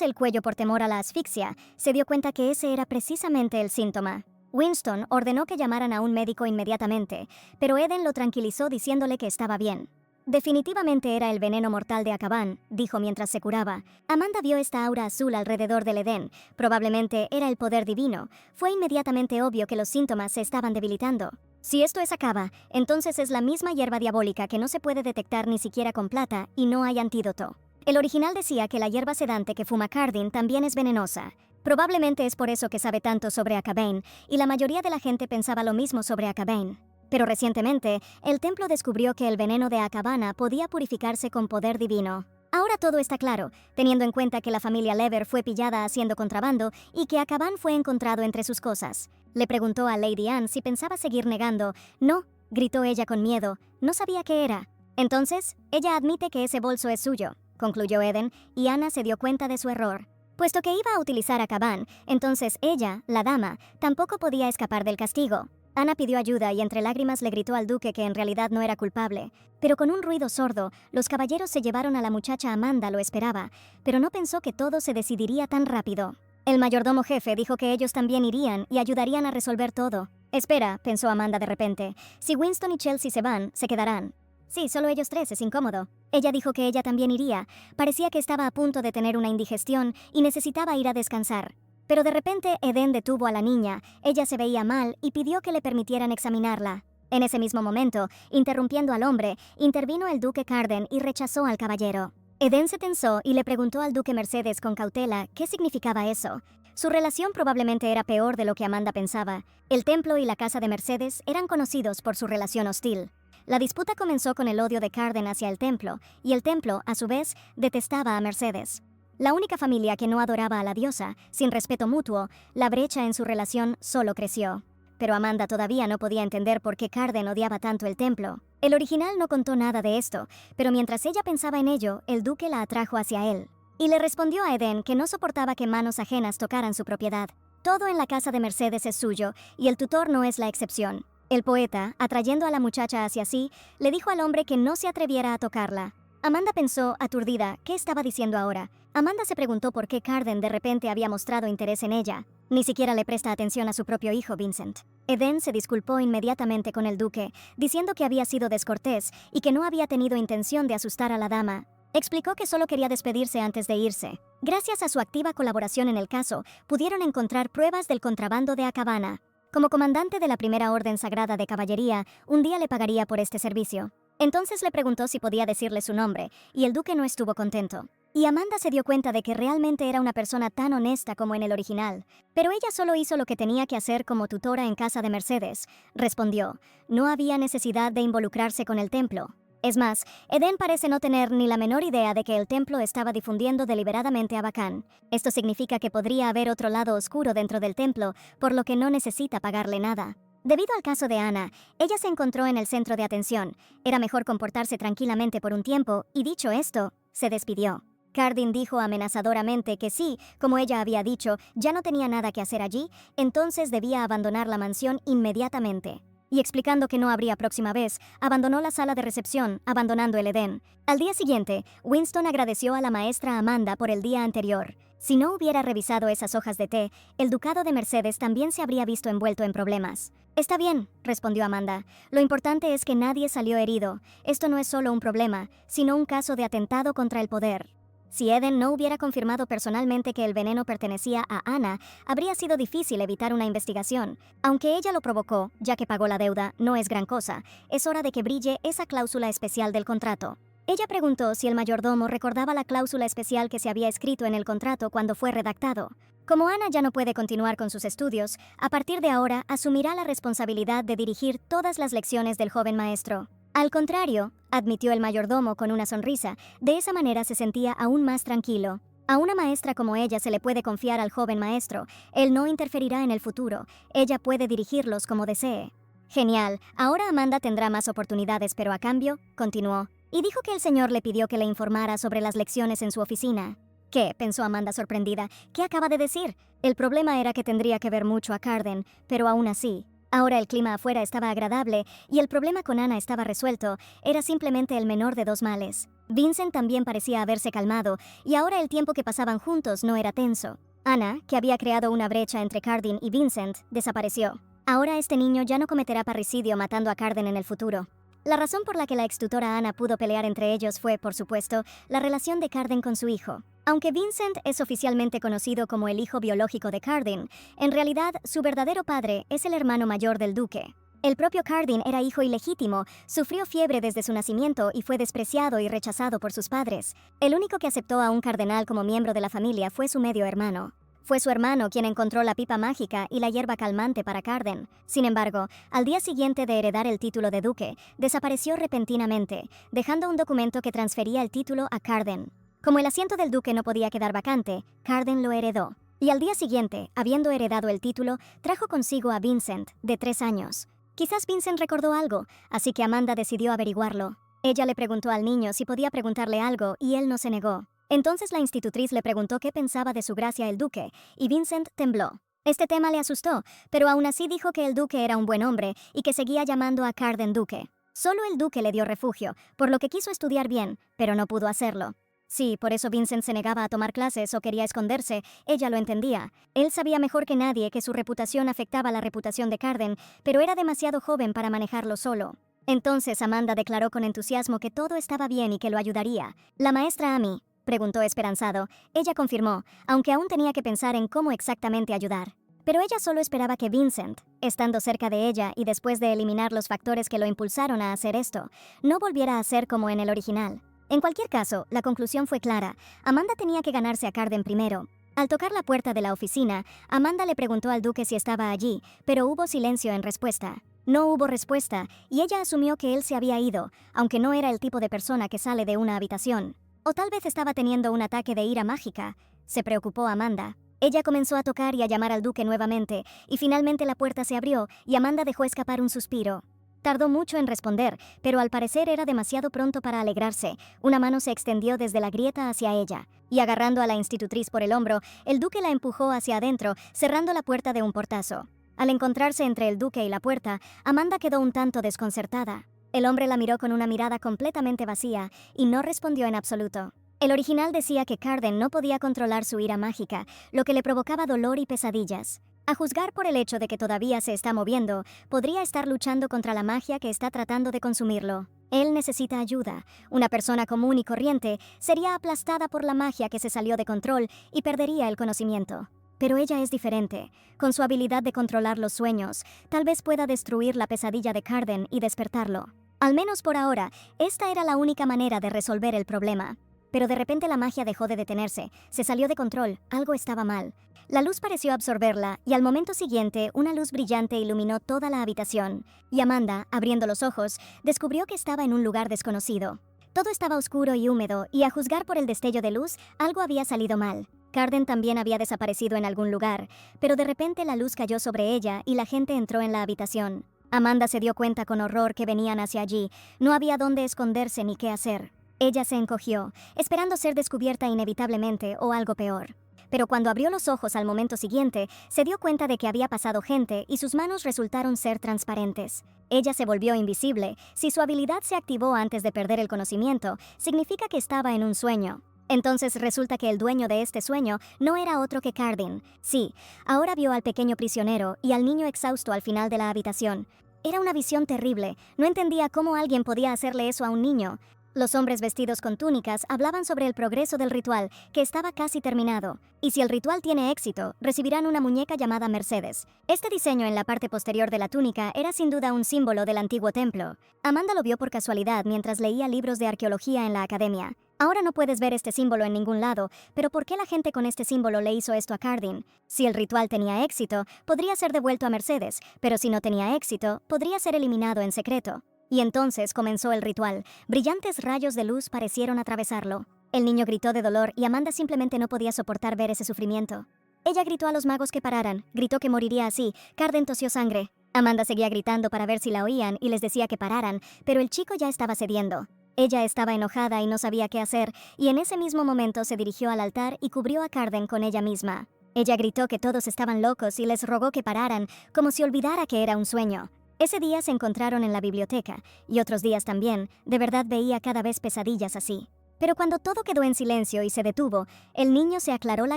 el cuello por temor a la asfixia, se dio cuenta que ese era precisamente el síntoma. Winston ordenó que llamaran a un médico inmediatamente, pero Eden lo tranquilizó diciéndole que estaba bien. Definitivamente era el veneno mortal de Azkaban, dijo mientras se curaba. Amanda vio esta aura azul alrededor del Edén. Probablemente era el poder divino. Fue inmediatamente obvio que los síntomas se estaban debilitando. Si esto es Akaba, entonces es la misma hierba diabólica que no se puede detectar ni siquiera con plata y no hay antídoto. El original decía que la hierba sedante que fuma Cardin también es venenosa. Probablemente es por eso que sabe tanto sobre Akabane, y la mayoría de la gente pensaba lo mismo sobre Akabane. Pero recientemente, el templo descubrió que el veneno de Akabana podía purificarse con poder divino. Ahora todo está claro, teniendo en cuenta que la familia Lever fue pillada haciendo contrabando y que Akaban fue encontrado entre sus cosas. Le preguntó a Lady Anne si pensaba seguir negando. «No», gritó ella con miedo, «no sabía qué era». «Entonces, ella admite que ese bolso es suyo», concluyó Eden, y Ana se dio cuenta de su error. Puesto que iba a utilizar Akaban, entonces ella, la dama, tampoco podía escapar del castigo. Ana pidió ayuda y entre lágrimas le gritó al duque que en realidad no era culpable. Pero con un ruido sordo, los caballeros se llevaron a la muchacha. Amanda lo esperaba, pero no pensó que todo se decidiría tan rápido. El mayordomo jefe dijo que ellos también irían y ayudarían a resolver todo. «Espera», pensó Amanda de repente, «si Winston y Chelsea se van, se quedarán». «Sí, solo ellos tres, es incómodo». Ella dijo que ella también iría. Parecía que estaba a punto de tener una indigestión y necesitaba ir a descansar. Pero de repente Eden detuvo a la niña. Ella se veía mal y pidió que le permitieran examinarla. En ese mismo momento, interrumpiendo al hombre, intervino el duque Carden y rechazó al caballero. Eden se tensó y le preguntó al duque Mercedes con cautela qué significaba eso. Su relación probablemente era peor de lo que Amanda pensaba. El templo y la casa de Mercedes eran conocidos por su relación hostil. La disputa comenzó con el odio de Carden hacia el templo, y el templo, a su vez, detestaba a Mercedes. La única familia que no adoraba a la diosa, sin respeto mutuo, la brecha en su relación solo creció. Pero Amanda todavía no podía entender por qué Carden odiaba tanto el templo. El original no contó nada de esto, pero mientras ella pensaba en ello, el duque la atrajo hacia él. Y le respondió a Eden que no soportaba que manos ajenas tocaran su propiedad. Todo en la casa de Mercedes es suyo, y el tutor no es la excepción. El poeta, atrayendo a la muchacha hacia sí, le dijo al hombre que no se atreviera a tocarla. Amanda pensó, aturdida, ¿qué estaba diciendo ahora? Amanda se preguntó por qué Carden de repente había mostrado interés en ella. Ni siquiera le presta atención a su propio hijo, Vincent. Eden se disculpó inmediatamente con el duque, diciendo que había sido descortés y que no había tenido intención de asustar a la dama. Explicó que solo quería despedirse antes de irse. Gracias a su activa colaboración en el caso, pudieron encontrar pruebas del contrabando de Akabana. Como comandante de la Primera Orden Sagrada de Caballería, un día le pagaría por este servicio. Entonces le preguntó si podía decirle su nombre, y el duque no estuvo contento. Y Amanda se dio cuenta de que realmente era una persona tan honesta como en el original. Pero ella solo hizo lo que tenía que hacer como tutora en casa de Mercedes. Respondió, no había necesidad de involucrarse con el templo. Es más, Eden parece no tener ni la menor idea de que el templo estaba difundiendo deliberadamente a Bacán. Esto significa que podría haber otro lado oscuro dentro del templo, por lo que no necesita pagarle nada. Debido al caso de Ana, ella se encontró en el centro de atención. Era mejor comportarse tranquilamente por un tiempo, y dicho esto, se despidió. Cardin dijo amenazadoramente que sí, como ella había dicho, ya no tenía nada que hacer allí, entonces debía abandonar la mansión inmediatamente. Y explicando que no habría próxima vez, abandonó la sala de recepción, abandonando el Edén. Al día siguiente, Winston agradeció a la maestra Amanda por el día anterior. Si no hubiera revisado esas hojas de té, el ducado de Mercedes también se habría visto envuelto en problemas. «Está bien», respondió Amanda. «Lo importante es que nadie salió herido. Esto no es solo un problema, sino un caso de atentado contra el poder». Si Eden no hubiera confirmado personalmente que el veneno pertenecía a Ana, habría sido difícil evitar una investigación. Aunque ella lo provocó, ya que pagó la deuda, no es gran cosa. Es hora de que brille esa cláusula especial del contrato. Ella preguntó si el mayordomo recordaba la cláusula especial que se había escrito en el contrato cuando fue redactado. Como Anna ya no puede continuar con sus estudios, a partir de ahora asumirá la responsabilidad de dirigir todas las lecciones del joven maestro. Al contrario, admitió el mayordomo con una sonrisa, de esa manera se sentía aún más tranquilo. A una maestra como ella se le puede confiar al joven maestro, él no interferirá en el futuro, ella puede dirigirlos como desee. Genial, ahora Amanda tendrá más oportunidades, pero a cambio, continuó, y dijo que el señor le pidió que le informara sobre las lecciones en su oficina. ¿Qué?, pensó Amanda sorprendida. ¿Qué acaba de decir? El problema era que tendría que ver mucho a Carden, pero aún así. Ahora el clima afuera estaba agradable y el problema con Anna estaba resuelto, era simplemente el menor de dos males. Vincent también parecía haberse calmado y ahora el tiempo que pasaban juntos no era tenso. Anna, que había creado una brecha entre Carden y Vincent, desapareció. Ahora este niño ya no cometerá parricidio matando a Carden en el futuro. La razón por la que la extutora Anna pudo pelear entre ellos fue, por supuesto, la relación de Carden con su hijo. Aunque Vincent es oficialmente conocido como el hijo biológico de Carden, en realidad su verdadero padre es el hermano mayor del duque. El propio Carden era hijo ilegítimo, sufrió fiebre desde su nacimiento y fue despreciado y rechazado por sus padres. El único que aceptó a un cardenal como miembro de la familia fue su medio hermano. Fue su hermano quien encontró la pipa mágica y la hierba calmante para Carden. Sin embargo, al día siguiente de heredar el título de duque, desapareció repentinamente, dejando un documento que transfería el título a Carden. Como el asiento del duque no podía quedar vacante, Carden lo heredó. Y al día siguiente, habiendo heredado el título, trajo consigo a Vincent, de 3 años. Quizás Vincent recordó algo, así que Amanda decidió averiguarlo. Ella le preguntó al niño si podía preguntarle algo y él no se negó. Entonces la institutriz le preguntó qué pensaba de su gracia el duque, y Vincent tembló. Este tema le asustó, pero aún así dijo que el duque era un buen hombre y que seguía llamando a Carden duque. Solo el duque le dio refugio, por lo que quiso estudiar bien, pero no pudo hacerlo. Sí, por eso Vincent se negaba a tomar clases o quería esconderse, ella lo entendía. Él sabía mejor que nadie que su reputación afectaba la reputación de Carden, pero era demasiado joven para manejarlo solo. Entonces Amanda declaró con entusiasmo que todo estaba bien y que lo ayudaría. La maestra Amy, preguntó esperanzado. Ella confirmó, aunque aún tenía que pensar en cómo exactamente ayudar. Pero ella solo esperaba que Vincent, estando cerca de ella y después de eliminar los factores que lo impulsaron a hacer esto, no volviera a ser como en el original. En cualquier caso, la conclusión fue clara. Amanda tenía que ganarse a Carden primero. Al tocar la puerta de la oficina, Amanda le preguntó al duque si estaba allí, pero hubo silencio en respuesta. No hubo respuesta, y ella asumió que él se había ido, aunque no era el tipo de persona que sale de una habitación. O tal vez estaba teniendo un ataque de ira mágica. Se preocupó Amanda. Ella comenzó a tocar y a llamar al duque nuevamente, y finalmente la puerta se abrió, y Amanda dejó escapar un suspiro. Tardó mucho en responder, pero al parecer era demasiado pronto para alegrarse. Una mano se extendió desde la grieta hacia ella, y agarrando a la institutriz por el hombro, el duque la empujó hacia adentro, cerrando la puerta de un portazo. Al encontrarse entre el duque y la puerta, Amanda quedó un tanto desconcertada. El hombre la miró con una mirada completamente vacía, y no respondió en absoluto. El original decía que Carden no podía controlar su ira mágica, lo que le provocaba dolor y pesadillas. A juzgar por el hecho de que todavía se está moviendo, podría estar luchando contra la magia que está tratando de consumirlo. Él necesita ayuda. Una persona común y corriente sería aplastada por la magia que se salió de control y perdería el conocimiento. Pero ella es diferente. Con su habilidad de controlar los sueños, tal vez pueda destruir la pesadilla de Carden y despertarlo. Al menos por ahora, esta era la única manera de resolver el problema. Pero de repente la magia dejó de detenerse, se salió de control, algo estaba mal. La luz pareció absorberla y al momento siguiente una luz brillante iluminó toda la habitación. Y Amanda, abriendo los ojos, descubrió que estaba en un lugar desconocido. Todo estaba oscuro y húmedo y a juzgar por el destello de luz, algo había salido mal. Carden también había desaparecido en algún lugar, pero de repente la luz cayó sobre ella y la gente entró en la habitación. Amanda se dio cuenta con horror que venían hacia allí, no había dónde esconderse ni qué hacer. Ella se encogió, esperando ser descubierta inevitablemente o algo peor. Pero cuando abrió los ojos al momento siguiente, se dio cuenta de que había pasado gente y sus manos resultaron ser transparentes. Ella se volvió invisible. Si su habilidad se activó antes de perder el conocimiento, significa que estaba en un sueño. Entonces resulta que el dueño de este sueño no era otro que Carden. Sí, ahora vio al pequeño prisionero y al niño exhausto al final de la habitación. Era una visión terrible. No entendía cómo alguien podía hacerle eso a un niño. Los hombres vestidos con túnicas hablaban sobre el progreso del ritual, que estaba casi terminado, y si el ritual tiene éxito, recibirán una muñeca llamada Mercedes. Este diseño en la parte posterior de la túnica era sin duda un símbolo del antiguo templo. Amanda lo vio por casualidad mientras leía libros de arqueología en la academia. Ahora no puedes ver este símbolo en ningún lado, pero ¿por qué la gente con este símbolo le hizo esto a Cardin? Si el ritual tenía éxito, podría ser devuelto a Mercedes, pero si no tenía éxito, podría ser eliminado en secreto. Y entonces comenzó el ritual. Brillantes rayos de luz parecieron atravesarlo. El niño gritó de dolor y Amanda simplemente no podía soportar ver ese sufrimiento. Ella gritó a los magos que pararan, gritó que moriría así. Cardin tosió sangre. Amanda seguía gritando para ver si la oían y les decía que pararan, pero el chico ya estaba cediendo. Ella estaba enojada y no sabía qué hacer, y en ese mismo momento se dirigió al altar y cubrió a Cardin con ella misma. Ella gritó que todos estaban locos y les rogó que pararan, como si olvidara que era un sueño. Ese día se encontraron en la biblioteca, y otros días también. De verdad veía cada vez pesadillas así. Pero cuando todo quedó en silencio y se detuvo, el niño se aclaró la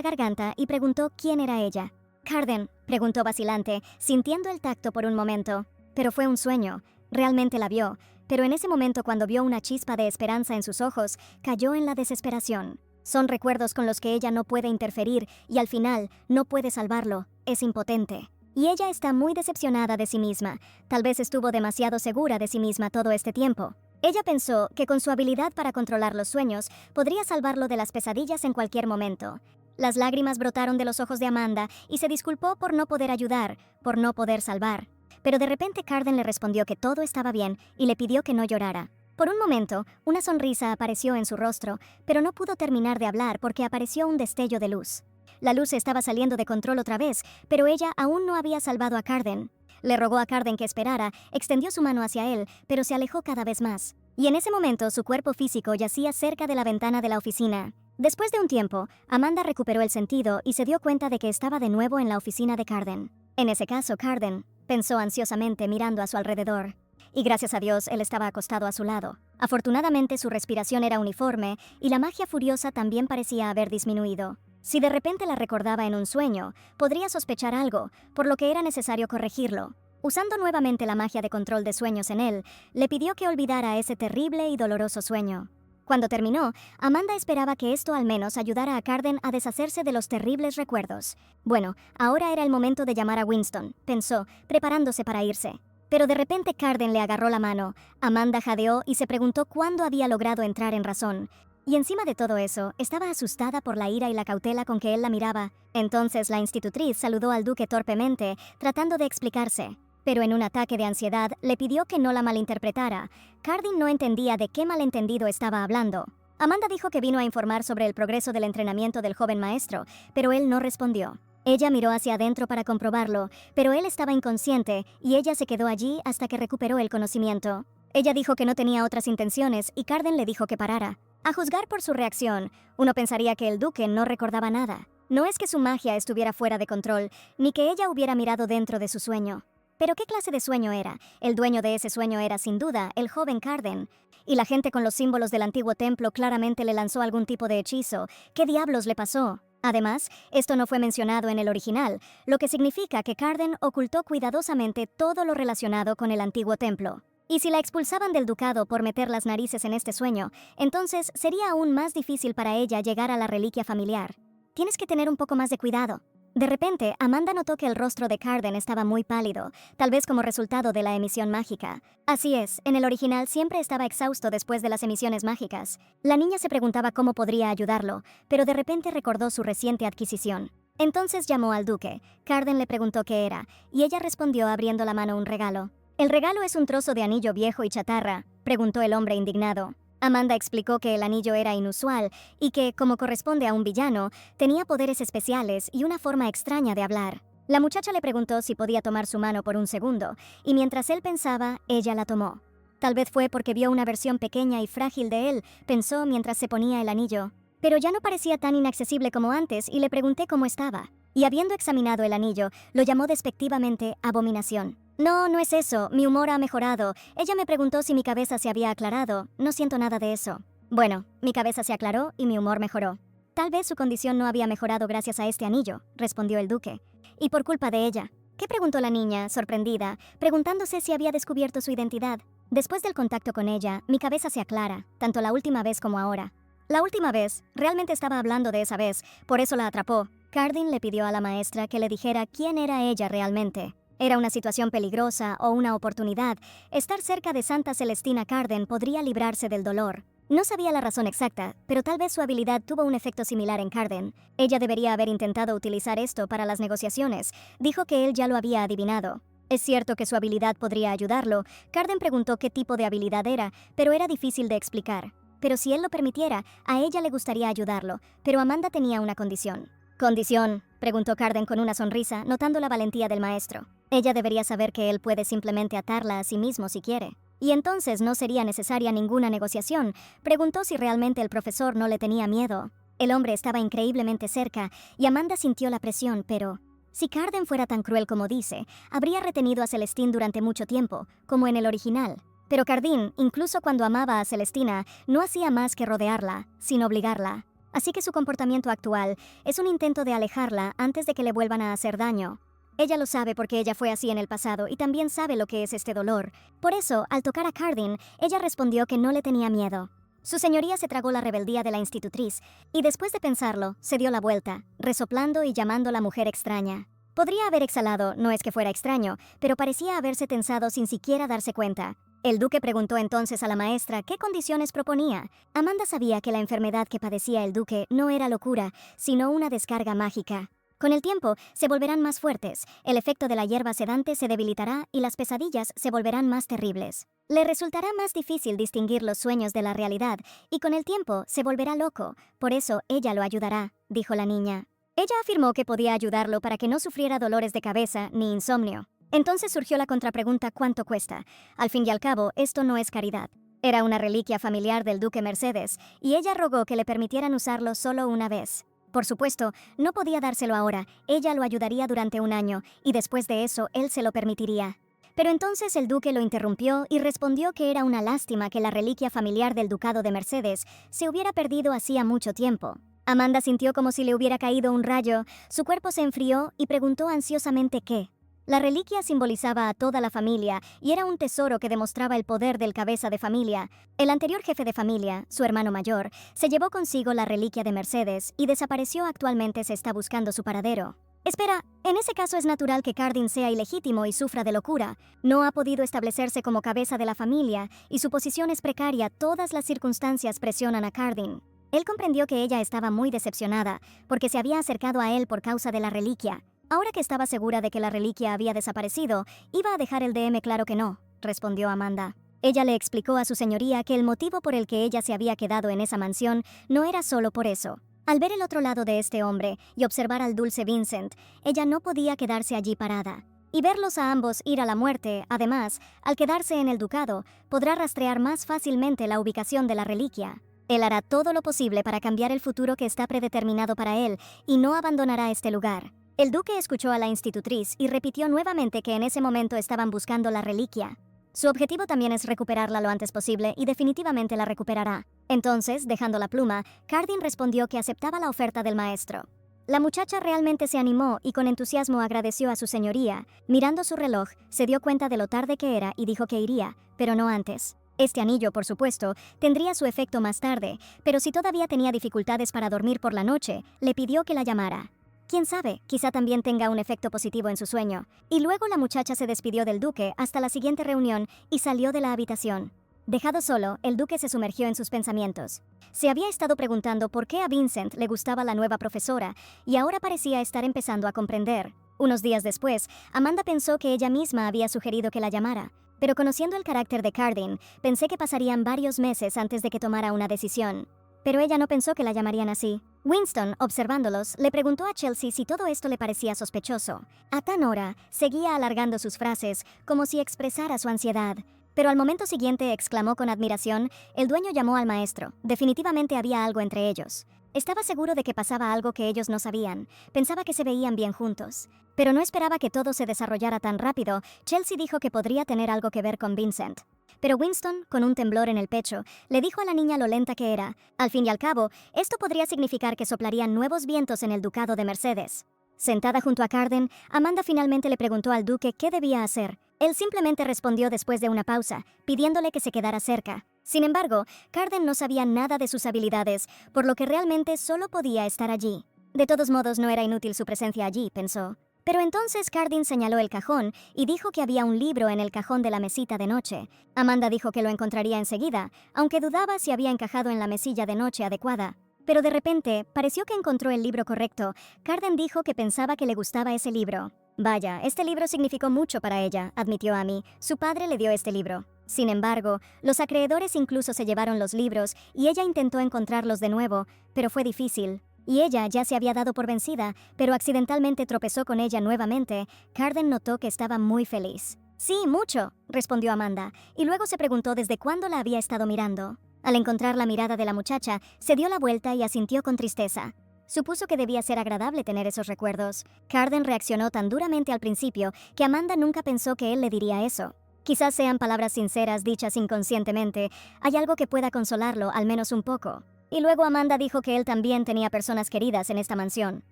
garganta y preguntó quién era ella. «Cardin», preguntó vacilante, sintiendo el tacto por un momento. Pero fue un sueño. Realmente la vio, pero en ese momento cuando vio una chispa de esperanza en sus ojos, cayó en la desesperación. Son recuerdos con los que ella no puede interferir y al final no puede salvarlo. Es impotente. Y ella está muy decepcionada de sí misma. Tal vez estuvo demasiado segura de sí misma todo este tiempo. Ella pensó que con su habilidad para controlar los sueños, podría salvarlo de las pesadillas en cualquier momento. Las lágrimas brotaron de los ojos de Amanda y se disculpó por no poder ayudar, por no poder salvar. Pero de repente Cardin le respondió que todo estaba bien y le pidió que no llorara. Por un momento, una sonrisa apareció en su rostro, pero no pudo terminar de hablar porque apareció un destello de luz. La luz estaba saliendo de control otra vez, pero ella aún no había salvado a Cardin. Le rogó a Cardin que esperara, extendió su mano hacia él, pero se alejó cada vez más. Y en ese momento su cuerpo físico yacía cerca de la ventana de la oficina. Después de un tiempo, Amanda recuperó el sentido y se dio cuenta de que estaba de nuevo en la oficina de Cardin. En ese caso, Cardin, pensó ansiosamente mirando a su alrededor. Y gracias a Dios, él estaba acostado a su lado. Afortunadamente su respiración era uniforme y la magia furiosa también parecía haber disminuido. Si de repente la recordaba en un sueño, podría sospechar algo, por lo que era necesario corregirlo. Usando nuevamente la magia de control de sueños en él, le pidió que olvidara ese terrible y doloroso sueño. Cuando terminó, Amanda esperaba que esto al menos ayudara a Cardin a deshacerse de los terribles recuerdos. Bueno, ahora era el momento de llamar a Winston, pensó, preparándose para irse. Pero de repente Cardin le agarró la mano. Amanda jadeó y se preguntó cuándo había logrado entrar en razón. Y encima de todo eso, estaba asustada por la ira y la cautela con que él la miraba. Entonces la institutriz saludó al duque torpemente, tratando de explicarse. Pero en un ataque de ansiedad, le pidió que no la malinterpretara. Cardin no entendía de qué malentendido estaba hablando. Amanda dijo que vino a informar sobre el progreso del entrenamiento del joven maestro, pero él no respondió. Ella miró hacia adentro para comprobarlo, pero él estaba inconsciente y ella se quedó allí hasta que recuperó el conocimiento. Ella dijo que no tenía otras intenciones y Cardin le dijo que parara. A juzgar por su reacción, uno pensaría que el duque no recordaba nada. No es que su magia estuviera fuera de control, ni que ella hubiera mirado dentro de su sueño. Pero ¿qué clase de sueño era? El dueño de ese sueño era, sin duda, el joven Cardin. Y la gente con los símbolos del antiguo templo claramente le lanzó algún tipo de hechizo. ¿Qué diablos le pasó? Además, esto no fue mencionado en el original, lo que significa que Cardin ocultó cuidadosamente todo lo relacionado con el antiguo templo. Y si la expulsaban del ducado por meter las narices en este sueño, entonces sería aún más difícil para ella llegar a la reliquia familiar. Tienes que tener un poco más de cuidado. De repente, Amanda notó que el rostro de Cardin estaba muy pálido, tal vez como resultado de la emisión mágica. Así es, en el original siempre estaba exhausto después de las emisiones mágicas. La niña se preguntaba cómo podría ayudarlo, pero de repente recordó su reciente adquisición. Entonces llamó al duque. Cardin le preguntó qué era, y ella respondió abriendo la mano un regalo. «¿El regalo es un trozo de anillo viejo y chatarra?», preguntó el hombre indignado. Amanda explicó que el anillo era inusual y que, como corresponde a un villano, tenía poderes especiales y una forma extraña de hablar. La muchacha le preguntó si podía tomar su mano por un segundo, y mientras él pensaba, ella la tomó. Tal vez fue porque vio una versión pequeña y frágil de él, pensó mientras se ponía el anillo. Pero ya no parecía tan inaccesible como antes y le pregunté cómo estaba. Y habiendo examinado el anillo, lo llamó despectivamente abominación. «No, no es eso. Mi humor ha mejorado. Ella me preguntó si mi cabeza se había aclarado. No siento nada de eso». «Bueno, mi cabeza se aclaró y mi humor mejoró». «Tal vez su condición no había mejorado gracias a este anillo», respondió el duque. «Y por culpa de ella». «¿Qué?», preguntó la niña, sorprendida, preguntándose si había descubierto su identidad. Después del contacto con ella, mi cabeza se aclara, tanto la última vez como ahora. La última vez, realmente estaba hablando de esa vez, por eso la atrapó. Cardin le pidió a la maestra que le dijera quién era ella realmente. Era una situación peligrosa o una oportunidad. Estar cerca de Santa Celestina Carden podría librarse del dolor. No sabía la razón exacta, pero tal vez su habilidad tuvo un efecto similar en Carden. Ella debería haber intentado utilizar esto para las negociaciones. Dijo que él ya lo había adivinado. Es cierto que su habilidad podría ayudarlo. Carden preguntó qué tipo de habilidad era, pero era difícil de explicar. Pero si él lo permitiera, a ella le gustaría ayudarlo. Pero Amanda tenía una condición. ¿Condición?, preguntó Carden con una sonrisa, notando la valentía del maestro. Ella debería saber que él puede simplemente atarla a sí mismo si quiere. Y entonces no sería necesaria ninguna negociación. Preguntó si realmente el profesor no le tenía miedo. El hombre estaba increíblemente cerca, y Amanda sintió la presión, pero... Si Carden fuera tan cruel como dice, habría retenido a Celestine durante mucho tiempo, como en el original. Pero Cardin, incluso cuando amaba a Celestina, no hacía más que rodearla, sin obligarla. Así que su comportamiento actual es un intento de alejarla antes de que le vuelvan a hacer daño. Ella lo sabe porque ella fue así en el pasado y también sabe lo que es este dolor. Por eso, al tocar a Cardin, ella respondió que no le tenía miedo. Su señoría se tragó la rebeldía de la institutriz y después de pensarlo, se dio la vuelta, resoplando y llamando a la mujer extraña. Podría haber exhalado, no es que fuera extraño, pero parecía haberse tensado sin siquiera darse cuenta. El duque preguntó entonces a la maestra qué condiciones proponía. Amanda sabía que la enfermedad que padecía el duque no era locura, sino una descarga mágica. Con el tiempo, se volverán más fuertes, el efecto de la hierba sedante se debilitará y las pesadillas se volverán más terribles. Le resultará más difícil distinguir los sueños de la realidad, y con el tiempo se volverá loco, por eso ella lo ayudará, dijo la niña. Ella afirmó que podía ayudarlo para que no sufriera dolores de cabeza ni insomnio. Entonces surgió la contrapregunta ¿cuánto cuesta? Al fin y al cabo, esto no es caridad. Era una reliquia familiar del duque Mercedes, y ella rogó que le permitieran usarlo solo una vez. Por supuesto, no podía dárselo ahora, ella lo ayudaría durante un año, y después de eso él se lo permitiría. Pero entonces el duque lo interrumpió y respondió que era una lástima que la reliquia familiar del ducado de Mercedes se hubiera perdido hacía mucho tiempo. Amanda sintió como si le hubiera caído un rayo, su cuerpo se enfrió y preguntó ansiosamente qué. La reliquia simbolizaba a toda la familia y era un tesoro que demostraba el poder del cabeza de familia. El anterior jefe de familia, su hermano mayor, se llevó consigo la reliquia de Mercedes y desapareció. Actualmente se está buscando su paradero. Espera, en ese caso es natural que Cardin sea ilegítimo y sufra de locura. No ha podido establecerse como cabeza de la familia y su posición es precaria. Todas las circunstancias presionan a Cardin. Él comprendió que ella estaba muy decepcionada porque se había acercado a él por causa de la reliquia. Ahora que estaba segura de que la reliquia había desaparecido, iba a dejar el DM claro que no, respondió Amanda. Ella le explicó a su señoría que el motivo por el que ella se había quedado en esa mansión no era solo por eso. Al ver el otro lado de este hombre y observar al dulce Vincent, ella no podía quedarse allí parada. Y verlos a ambos ir a la muerte, además, al quedarse en el ducado, podrá rastrear más fácilmente la ubicación de la reliquia. Él hará todo lo posible para cambiar el futuro que está predeterminado para él y no abandonará este lugar. El duque escuchó a la institutriz y repitió nuevamente que en ese momento estaban buscando la reliquia. Su objetivo también es recuperarla lo antes posible y definitivamente la recuperará. Entonces, dejando la pluma, Cardin respondió que aceptaba la oferta del maestro. La muchacha realmente se animó y con entusiasmo agradeció a su señoría. Mirando su reloj, se dio cuenta de lo tarde que era y dijo que iría, pero no antes. Este anillo, por supuesto, tendría su efecto más tarde, pero si todavía tenía dificultades para dormir por la noche, le pidió que la llamara. Quién sabe, quizá también tenga un efecto positivo en su sueño. Y luego la muchacha se despidió del duque hasta la siguiente reunión y salió de la habitación. Dejado solo, el duque se sumergió en sus pensamientos. Se había estado preguntando por qué a Vincent le gustaba la nueva profesora, y ahora parecía estar empezando a comprender. Unos días después, Amanda pensó que ella misma había sugerido que la llamara. Pero conociendo el carácter de Cardin, pensé que pasarían varios meses antes de que tomara una decisión. Pero ella no pensó que la llamarían así. Winston, observándolos, le preguntó a Chelsea si todo esto le parecía sospechoso. A tan hora, seguía alargando sus frases, como si expresara su ansiedad. Pero al momento siguiente exclamó con admiración, el dueño llamó al maestro. Definitivamente había algo entre ellos. Estaba seguro de que pasaba algo que ellos no sabían. Pensaba que se veían bien juntos. Pero no esperaba que todo se desarrollara tan rápido. Chelsea dijo que podría tener algo que ver con Vincent. Pero Winston, con un temblor en el pecho, le dijo a la niña lo lenta que era. Al fin y al cabo, esto podría significar que soplarían nuevos vientos en el ducado de Mercedes. Sentada junto a Carden, Amanda finalmente le preguntó al duque qué debía hacer. Él simplemente respondió después de una pausa, pidiéndole que se quedara cerca. Sin embargo, Carden no sabía nada de sus habilidades, por lo que realmente solo podía estar allí. De todos modos, no era inútil su presencia allí, pensó. Pero entonces Carden señaló el cajón y dijo que había un libro en el cajón de la mesita de noche. Amanda dijo que lo encontraría enseguida, aunque dudaba si había encajado en la mesilla de noche adecuada. Pero de repente, pareció que encontró el libro correcto. Carden dijo que pensaba que le gustaba ese libro. Vaya, este libro significó mucho para ella, admitió Amy. Su padre le dio este libro. Sin embargo, los acreedores incluso se llevaron los libros y ella intentó encontrarlos de nuevo, pero fue difícil. Y ella ya se había dado por vencida, pero accidentalmente tropezó con ella nuevamente. Carden notó que estaba muy feliz. Sí, mucho, respondió Amanda, y luego se preguntó desde cuándo la había estado mirando. Al encontrar la mirada de la muchacha, se dio la vuelta y asintió con tristeza. Supuso que debía ser agradable tener esos recuerdos. Carden reaccionó tan duramente al principio que Amanda nunca pensó que él le diría eso. Quizás sean palabras sinceras dichas inconscientemente. Hay algo que pueda consolarlo, al menos un poco. Y luego Amanda dijo que él también tenía personas queridas en esta mansión.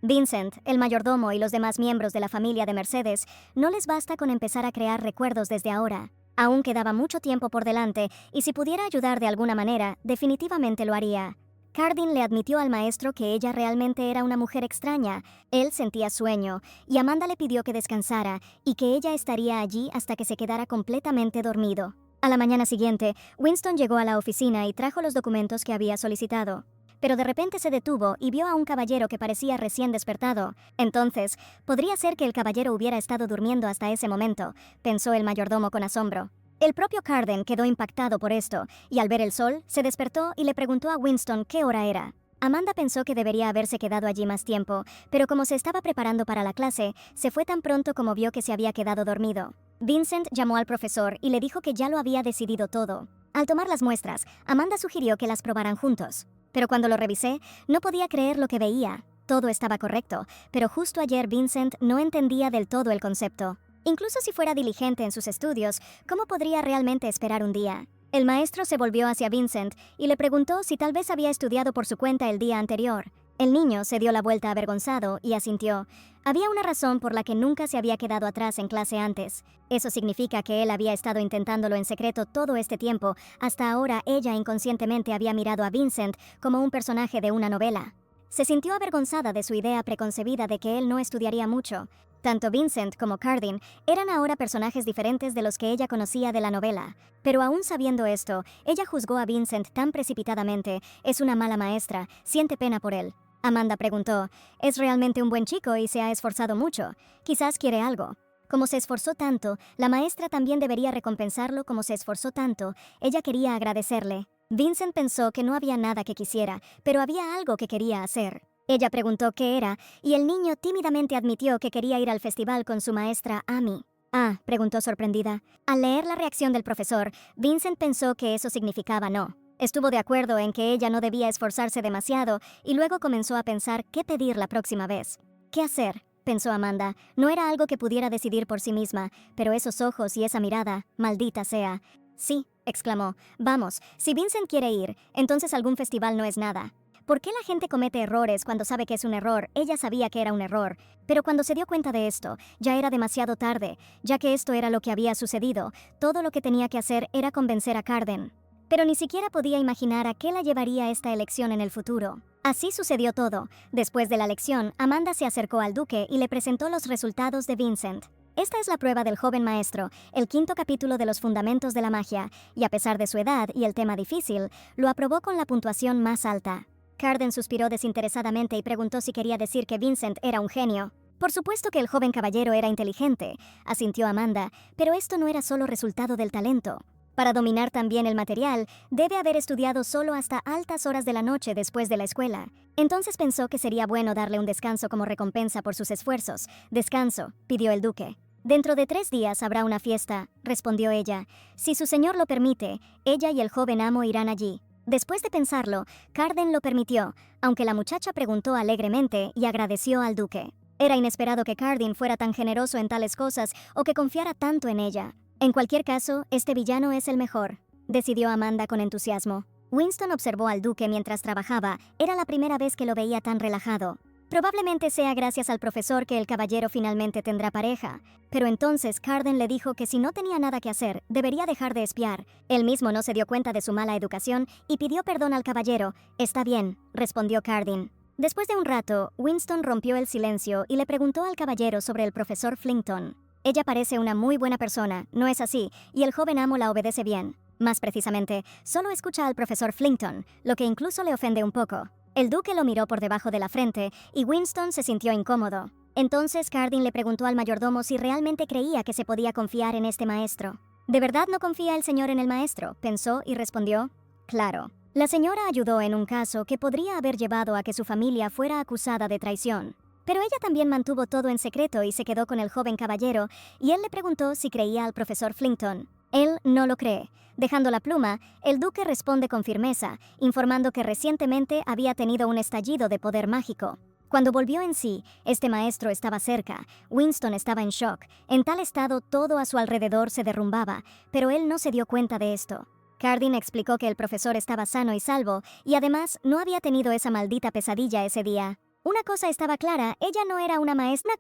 Vincent, el mayordomo y los demás miembros de la familia de Mercedes, no les basta con empezar a crear recuerdos desde ahora. Aún quedaba mucho tiempo por delante, y si pudiera ayudar de alguna manera, definitivamente lo haría. Carden le admitió al maestro que ella realmente era una mujer extraña. Él sentía sueño, y Amanda le pidió que descansara, y que ella estaría allí hasta que se quedara completamente dormido. A la mañana siguiente, Winston llegó a la oficina y trajo los documentos que había solicitado. Pero de repente se detuvo y vio a un caballero que parecía recién despertado. Entonces, podría ser que el caballero hubiera estado durmiendo hasta ese momento, pensó el mayordomo con asombro. El propio Carden quedó impactado por esto, y al ver el sol, se despertó y le preguntó a Winston qué hora era. Amanda pensó que debería haberse quedado allí más tiempo, pero como se estaba preparando para la clase, se fue tan pronto como vio que se había quedado dormido. Vincent llamó al profesor y le dijo que ya lo había decidido todo. Al tomar las muestras, Amanda sugirió que las probaran juntos. Pero cuando lo revisé, no podía creer lo que veía. Todo estaba correcto, pero justo ayer Vincent no entendía del todo el concepto. Incluso si fuera diligente en sus estudios, ¿cómo podría realmente esperar un día? El maestro se volvió hacia Vincent y le preguntó si tal vez había estudiado por su cuenta el día anterior. El niño se dio la vuelta avergonzado y asintió. Había una razón por la que nunca se había quedado atrás en clase antes. Eso significa que él había estado intentándolo en secreto todo este tiempo. Hasta ahora ella inconscientemente había mirado a Vincent como un personaje de una novela. Se sintió avergonzada de su idea preconcebida de que él no estudiaría mucho. Tanto Vincent como Carden eran ahora personajes diferentes de los que ella conocía de la novela. Pero aún sabiendo esto, ella juzgó a Vincent tan precipitadamente. Es una mala maestra, siente pena por él. Amanda preguntó, es realmente un buen chico y se ha esforzado mucho. Quizás quiere algo. Como se esforzó tanto, la maestra también debería recompensarlo como se esforzó tanto. Ella quería agradecerle. Vincent pensó que no había nada que quisiera, pero había algo que quería hacer. Ella preguntó qué era, y el niño tímidamente admitió que quería ir al festival con su maestra Amy. Ah, preguntó sorprendida. Al leer la reacción del profesor, Vincent pensó que eso significaba no. Estuvo de acuerdo en que ella no debía esforzarse demasiado, y luego comenzó a pensar qué pedir la próxima vez. ¿Qué hacer?, pensó Amanda. No era algo que pudiera decidir por sí misma, pero esos ojos y esa mirada, maldita sea. Sí, exclamó. Vamos, si Vincent quiere ir, entonces algún festival no es nada. ¿Por qué la gente comete errores cuando sabe que es un error? Ella sabía que era un error. Pero cuando se dio cuenta de esto, ya era demasiado tarde, ya que esto era lo que había sucedido. Todo lo que tenía que hacer era convencer a Carden. Pero ni siquiera podía imaginar a qué la llevaría esta elección en el futuro. Así sucedió todo. Después de la lección, Amanda se acercó al duque y le presentó los resultados de Vincent. Esta es la prueba del joven maestro, el 5º capítulo de los fundamentos de la magia, y a pesar de su edad y el tema difícil, lo aprobó con la puntuación más alta. Carden suspiró desinteresadamente y preguntó si quería decir que Vincent era un genio. Por supuesto que el joven caballero era inteligente, asintió Amanda, pero esto no era solo resultado del talento. Para dominar también el material, debe haber estudiado solo hasta altas horas de la noche después de la escuela. Entonces pensó que sería bueno darle un descanso como recompensa por sus esfuerzos. Descanso, pidió el duque. Dentro de 3 días habrá una fiesta, respondió ella. Si su señor lo permite, ella y el joven amo irán allí. Después de pensarlo, Carden lo permitió, aunque la muchacha preguntó alegremente y agradeció al duque. Era inesperado que Carden fuera tan generoso en tales cosas o que confiara tanto en ella. En cualquier caso, este villano es el mejor, decidió Amanda con entusiasmo. Winston observó al duque mientras trabajaba. Era la primera vez que lo veía tan relajado. Probablemente sea gracias al profesor que el caballero finalmente tendrá pareja. Pero entonces Carden le dijo que si no tenía nada que hacer, debería dejar de espiar. Él mismo no se dio cuenta de su mala educación y pidió perdón al caballero. Está bien, respondió Carden. Después de un rato, Winston rompió el silencio y le preguntó al caballero sobre el profesor Flinton. Ella parece una muy buena persona, ¿no es así? Y el joven amo la obedece bien. Más precisamente, solo escucha al profesor Flinton, lo que incluso le ofende un poco. El duque lo miró por debajo de la frente y Winston se sintió incómodo. Entonces Carden le preguntó al mayordomo si realmente creía que se podía confiar en este maestro. ¿De verdad no confía el señor en el maestro?, pensó y respondió. Claro. La señora ayudó en un caso que podría haber llevado a que su familia fuera acusada de traición. Pero ella también mantuvo todo en secreto y se quedó con el joven caballero, y él le preguntó si creía al profesor Flinton. Él no lo cree. Dejando la pluma, el duque responde con firmeza, informando que recientemente había tenido un estallido de poder mágico. Cuando volvió en sí, este maestro estaba cerca. Winston estaba en shock. En tal estado, todo a su alrededor se derrumbaba, pero él no se dio cuenta de esto. Carden explicó que el profesor estaba sano y salvo, y además no había tenido esa maldita pesadilla ese día. Una cosa estaba clara, ella no era una maestra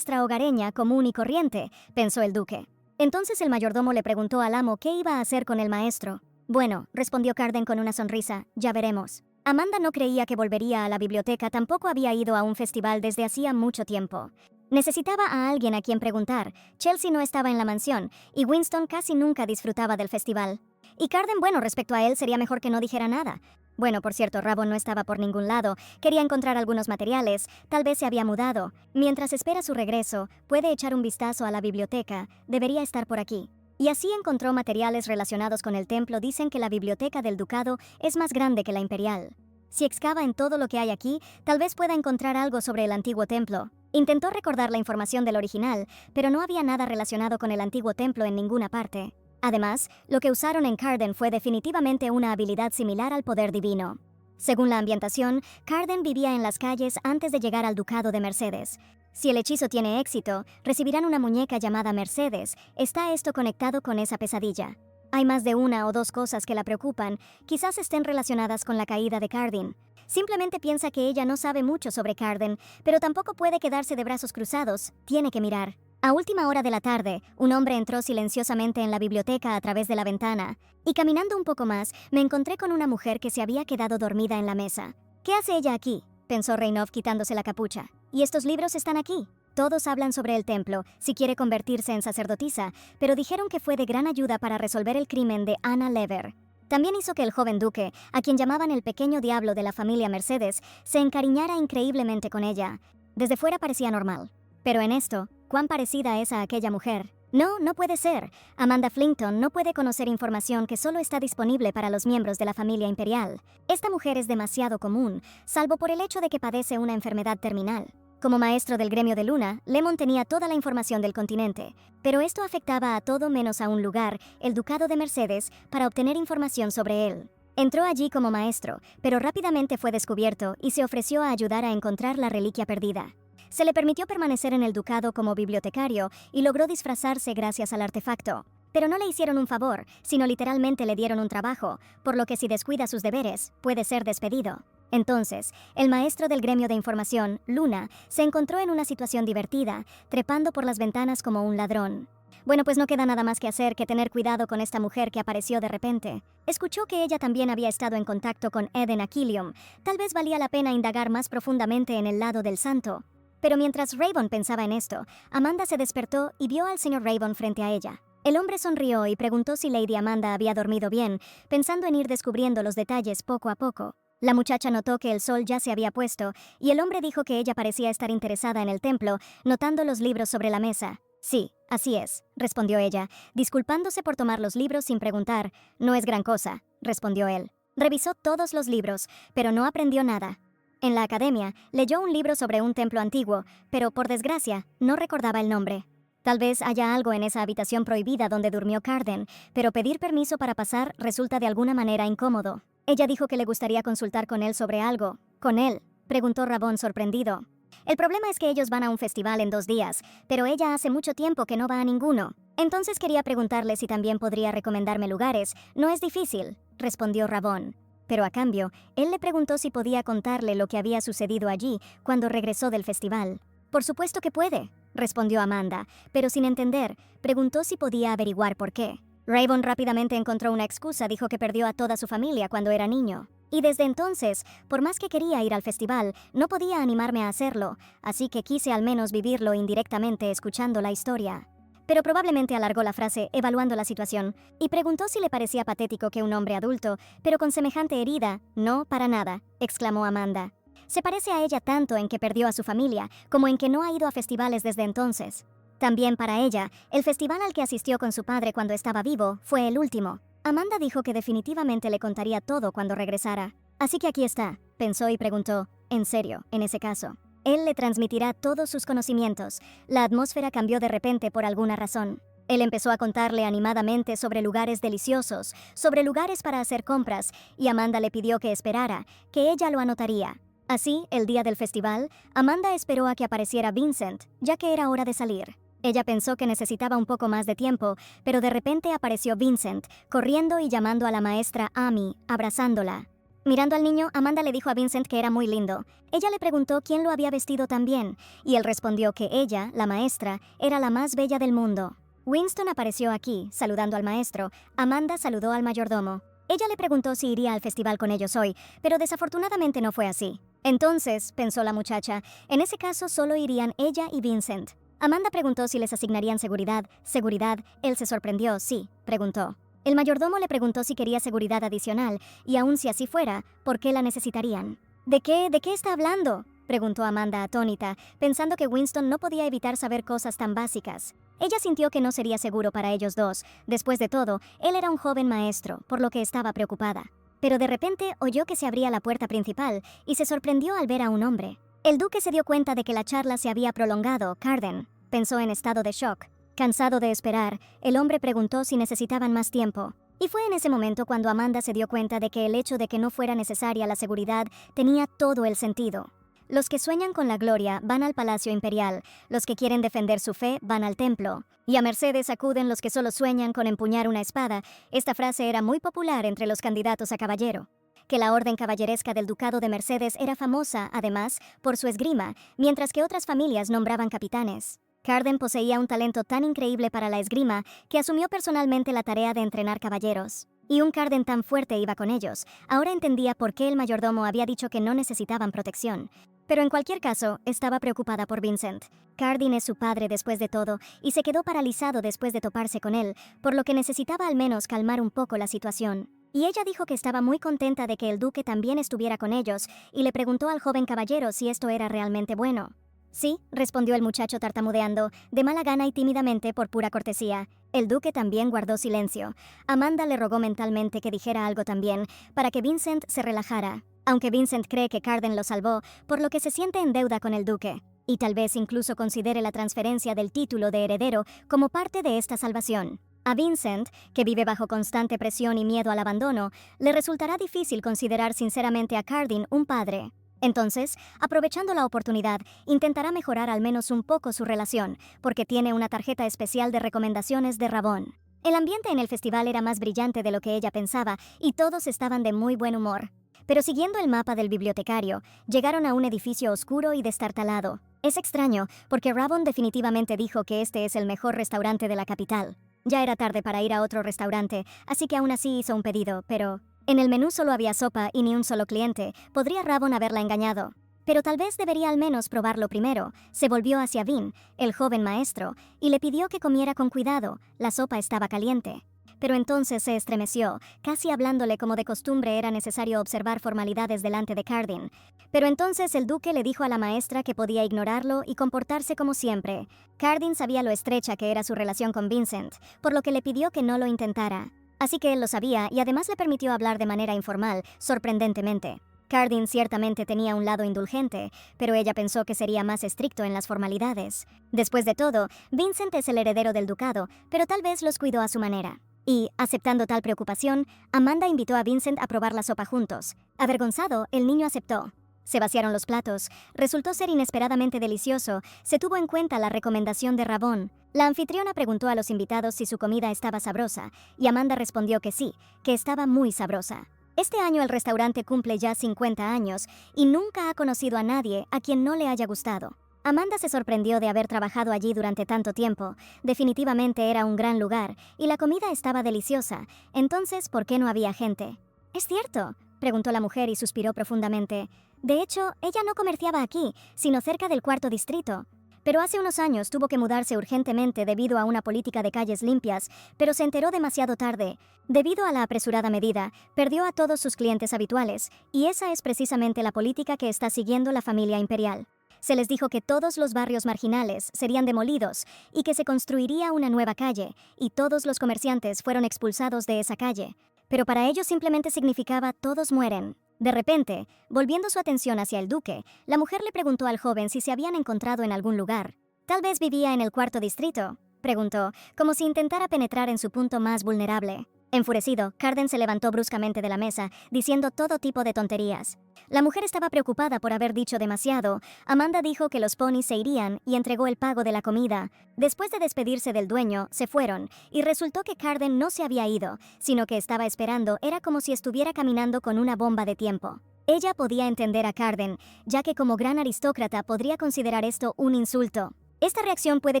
hogareña común y corriente, pensó el duque. Entonces el mayordomo le preguntó al amo qué iba a hacer con el maestro. Bueno, respondió Carden con una sonrisa, ya veremos. Amanda no creía que volvería a la biblioteca, tampoco había ido a un festival desde hacía mucho tiempo. Necesitaba a alguien a quien preguntar. Chelsea no estaba en la mansión, y Winston casi nunca disfrutaba del festival. Y Carden, bueno, respecto a él, sería mejor que no dijera nada. Bueno, por cierto, Rabon no estaba por ningún lado. Quería encontrar algunos materiales. Tal vez se había mudado. Mientras espera su regreso, puede echar un vistazo a la biblioteca. Debería estar por aquí. Y así encontró materiales relacionados con el templo. Dicen que la biblioteca del ducado es más grande que la imperial. Si excava en todo lo que hay aquí, tal vez pueda encontrar algo sobre el antiguo templo. Intentó recordar la información del original, pero no había nada relacionado con el antiguo templo en ninguna parte. Además, lo que usaron en Carden fue definitivamente una habilidad similar al poder divino. Según la ambientación, Carden vivía en las calles antes de llegar al ducado de Mercedes. Si el hechizo tiene éxito, recibirán una muñeca llamada Mercedes. ¿Está esto conectado con esa pesadilla? Hay más de una o dos cosas que la preocupan, quizás estén relacionadas con la caída de Carden. Simplemente piensa que ella no sabe mucho sobre Carden, pero tampoco puede quedarse de brazos cruzados, tiene que mirar. A última hora de la tarde, un hombre entró silenciosamente en la biblioteca a través de la ventana, y caminando un poco más, me encontré con una mujer que se había quedado dormida en la mesa. ¿Qué hace ella aquí?, pensó Reynolds quitándose la capucha. ¿Y estos libros están aquí? Todos hablan sobre el templo, si quiere convertirse en sacerdotisa, pero dijeron que fue de gran ayuda para resolver el crimen de Anna Lever. También hizo que el joven duque, a quien llamaban el pequeño diablo de la familia Mercedes, se encariñara increíblemente con ella. Desde fuera parecía normal. Pero en esto, ¿cuán parecida es a aquella mujer? No puede ser. Amanda Flinton no puede conocer información que solo está disponible para los miembros de la familia imperial. Esta mujer es demasiado común, salvo por el hecho de que padece una enfermedad terminal. Como maestro del gremio de Luna, Lemon tenía toda la información del continente, pero esto afectaba a todo menos a un lugar, el Ducado de Mercedes, para obtener información sobre él. Entró allí como maestro, pero rápidamente fue descubierto y se ofreció a ayudar a encontrar la reliquia perdida. Se le permitió permanecer en el ducado como bibliotecario y logró disfrazarse gracias al artefacto. Pero no le hicieron un favor, sino literalmente le dieron un trabajo, por lo que si descuida sus deberes, puede ser despedido. Entonces, el maestro del gremio de información, Luna, se encontró en una situación divertida, trepando por las ventanas como un ladrón. Bueno, pues no queda nada más que hacer que tener cuidado con esta mujer que apareció de repente. Escuchó que ella también había estado en contacto con Eden Aquilium. Tal vez valía la pena indagar más profundamente en el lado del santo. Pero mientras Raven pensaba en esto, Amanda se despertó y vio al señor Raven frente a ella. El hombre sonrió y preguntó si Lady Amanda había dormido bien, pensando en ir descubriendo los detalles poco a poco. La muchacha notó que el sol ya se había puesto, y el hombre dijo que ella parecía estar interesada en el templo, notando los libros sobre la mesa. Sí, así es, respondió ella, disculpándose por tomar los libros sin preguntar. No es gran cosa, respondió él. Revisó todos los libros, pero no aprendió nada. En la academia, leyó un libro sobre un templo antiguo, pero por desgracia, no recordaba el nombre. Tal vez haya algo en esa habitación prohibida donde durmió Carden, pero pedir permiso para pasar resulta de alguna manera incómodo. Ella dijo que le gustaría consultar con él sobre algo. ¿Con él?, preguntó Rabón sorprendido. El problema es que ellos van a un festival en 2 días, pero ella hace mucho tiempo que no va a ninguno. Entonces quería preguntarle si también podría recomendarme lugares. No es difícil, respondió Rabón. pero a cambio, él le preguntó si podía contarle lo que había sucedido allí cuando regresó del festival. Por supuesto que puede, respondió Amanda, pero sin entender, preguntó si podía averiguar por qué. Raven rápidamente encontró una excusa, dijo que perdió a toda su familia cuando era niño. Y desde entonces, por más que quería ir al festival, no podía animarme a hacerlo, así que quise al menos vivirlo indirectamente escuchando la historia. Pero probablemente alargó la frase evaluando la situación y preguntó si le parecía patético que un hombre adulto, pero con semejante herida, no, para nada, exclamó Amanda. Se parece a ella tanto en que perdió a su familia, como en que no ha ido a festivales desde entonces. También para ella, el festival al que asistió con su padre cuando estaba vivo fue el último. Amanda dijo que definitivamente le contaría todo cuando regresara. Así que aquí está, pensó y preguntó, ¿en serio, en ese caso? Él le transmitirá todos sus conocimientos. La atmósfera cambió de repente por alguna razón. Él empezó a contarle animadamente sobre lugares deliciosos, sobre lugares para hacer compras, y Amanda le pidió que esperara, que ella lo anotaría. Así, el día del festival, Amanda esperó a que apareciera Vincent, ya que era hora de salir. Ella pensó que necesitaba un poco más de tiempo, pero de repente apareció Vincent, corriendo y llamando a la maestra Amy, abrazándola. Mirando al niño, Amanda le dijo a Vincent que era muy lindo. Ella le preguntó quién lo había vestido tan bien, y él respondió que ella, la maestra, era la más bella del mundo. Winston apareció aquí, saludando al maestro. Amanda saludó al mayordomo. Ella le preguntó si iría al festival con ellos hoy, pero desafortunadamente no fue así. Entonces, pensó la muchacha, en ese caso solo irían ella y Vincent. Amanda preguntó si les asignarían seguridad. ¿Seguridad? Él se sorprendió. Sí, preguntó. El mayordomo le preguntó si quería seguridad adicional, y aun si así fuera, ¿por qué la necesitarían? ¿De qué está hablando?, preguntó Amanda atónita, pensando que Winston no podía evitar saber cosas tan básicas. Ella sintió que no sería seguro para ellos dos. Después de todo, él era un joven maestro, por lo que estaba preocupada. Pero de repente oyó que se abría la puerta principal y se sorprendió al ver a un hombre. El duque se dio cuenta de que la charla se había prolongado. Carden pensó en estado de shock. Cansado de esperar, el hombre preguntó si necesitaban más tiempo. Y fue en ese momento cuando Amanda se dio cuenta de que el hecho de que no fuera necesaria la seguridad tenía todo el sentido. Los que sueñan con la gloria van al palacio imperial, los que quieren defender su fe van al templo. Y a Mercedes acuden los que solo sueñan con empuñar una espada. Esta frase era muy popular entre los candidatos a caballero. Que la orden caballeresca del ducado de Mercedes era famosa, además, por su esgrima, mientras que otras familias nombraban capitanes. Carden poseía un talento tan increíble para la esgrima que asumió personalmente la tarea de entrenar caballeros. Y un Carden tan fuerte iba con ellos. Ahora entendía por qué el mayordomo había dicho que no necesitaban protección. Pero en cualquier caso, estaba preocupada por Vincent. Carden es su padre después de todo, y se quedó paralizado después de toparse con él, por lo que necesitaba al menos calmar un poco la situación. Y ella dijo que estaba muy contenta de que el duque también estuviera con ellos, y le preguntó al joven caballero si esto era realmente bueno. Sí, respondió el muchacho tartamudeando, de mala gana y tímidamente por pura cortesía. El duque también guardó silencio. Amanda le rogó mentalmente que dijera algo también, para que Vincent se relajara, aunque Vincent cree que Carden lo salvó, por lo que se siente en deuda con el duque, y tal vez incluso considere la transferencia del título de heredero como parte de esta salvación. A Vincent, que vive bajo constante presión y miedo al abandono, le resultará difícil considerar sinceramente a Carden un padre. Entonces, aprovechando la oportunidad, intentará mejorar al menos un poco su relación, porque tiene una tarjeta especial de recomendaciones de Rabón. El ambiente en el festival era más brillante de lo que ella pensaba, y todos estaban de muy buen humor. Pero siguiendo el mapa del bibliotecario, llegaron a un edificio oscuro y destartalado. Es extraño, porque Rabón definitivamente dijo que este es el mejor restaurante de la capital. Ya era tarde para ir a otro restaurante, así que aún así hizo un pedido, pero en el menú solo había sopa y ni un solo cliente. Podría Rabón haberla engañado. Pero tal vez debería al menos probarlo primero. Se volvió hacia Vin, el joven maestro, y le pidió que comiera con cuidado. La sopa estaba caliente. Pero entonces se estremeció, casi hablándole como de costumbre era necesario observar formalidades delante de Carden. Pero entonces el duque le dijo a la maestra que podía ignorarlo y comportarse como siempre. Carden sabía lo estrecha que era su relación con Vincent, por lo que le pidió que no lo intentara. Así que él lo sabía y además le permitió hablar de manera informal, sorprendentemente. Carden ciertamente tenía un lado indulgente, pero ella pensó que sería más estricto en las formalidades. Después de todo, Vincent es el heredero del ducado, pero tal vez los cuidó a su manera. Y, aceptando tal preocupación, Amanda invitó a Vincent a probar la sopa juntos. Avergonzado, el niño aceptó. Se vaciaron los platos. Resultó ser inesperadamente delicioso. Se tuvo en cuenta la recomendación de Rabón. La anfitriona preguntó a los invitados si su comida estaba sabrosa, y Amanda respondió que sí, que estaba muy sabrosa. Este año el restaurante cumple ya 50 años y nunca ha conocido a nadie a quien no le haya gustado. Amanda se sorprendió de haber trabajado allí durante tanto tiempo. Definitivamente era un gran lugar y la comida estaba deliciosa. Entonces, ¿por qué no había gente? ¿Es cierto?, preguntó la mujer y suspiró profundamente. De hecho, ella no comerciaba aquí, sino cerca del cuarto distrito. Pero hace unos años tuvo que mudarse urgentemente debido a una política de calles limpias, pero se enteró demasiado tarde. Debido a la apresurada medida, perdió a todos sus clientes habituales, y esa es precisamente la política que está siguiendo la familia imperial. Se les dijo que todos los barrios marginales serían demolidos y que se construiría una nueva calle, y todos los comerciantes fueron expulsados de esa calle. Pero para ellos simplemente significaba todos mueren. De repente, volviendo su atención hacia el duque, la mujer le preguntó al joven si se habían encontrado en algún lugar. «¿Tal vez vivía en el cuarto distrito?», preguntó, como si intentara penetrar en su punto más vulnerable. Enfurecido, Carden se levantó bruscamente de la mesa, diciendo todo tipo de tonterías. La mujer estaba preocupada por haber dicho demasiado. Amanda dijo que los ponis se irían y entregó el pago de la comida. Después de despedirse del dueño, se fueron, y resultó que Carden no se había ido, sino que estaba esperando. Era como si estuviera caminando con una bomba de tiempo. Ella podía entender a Carden, ya que como gran aristócrata podría considerar esto un insulto. Esta reacción puede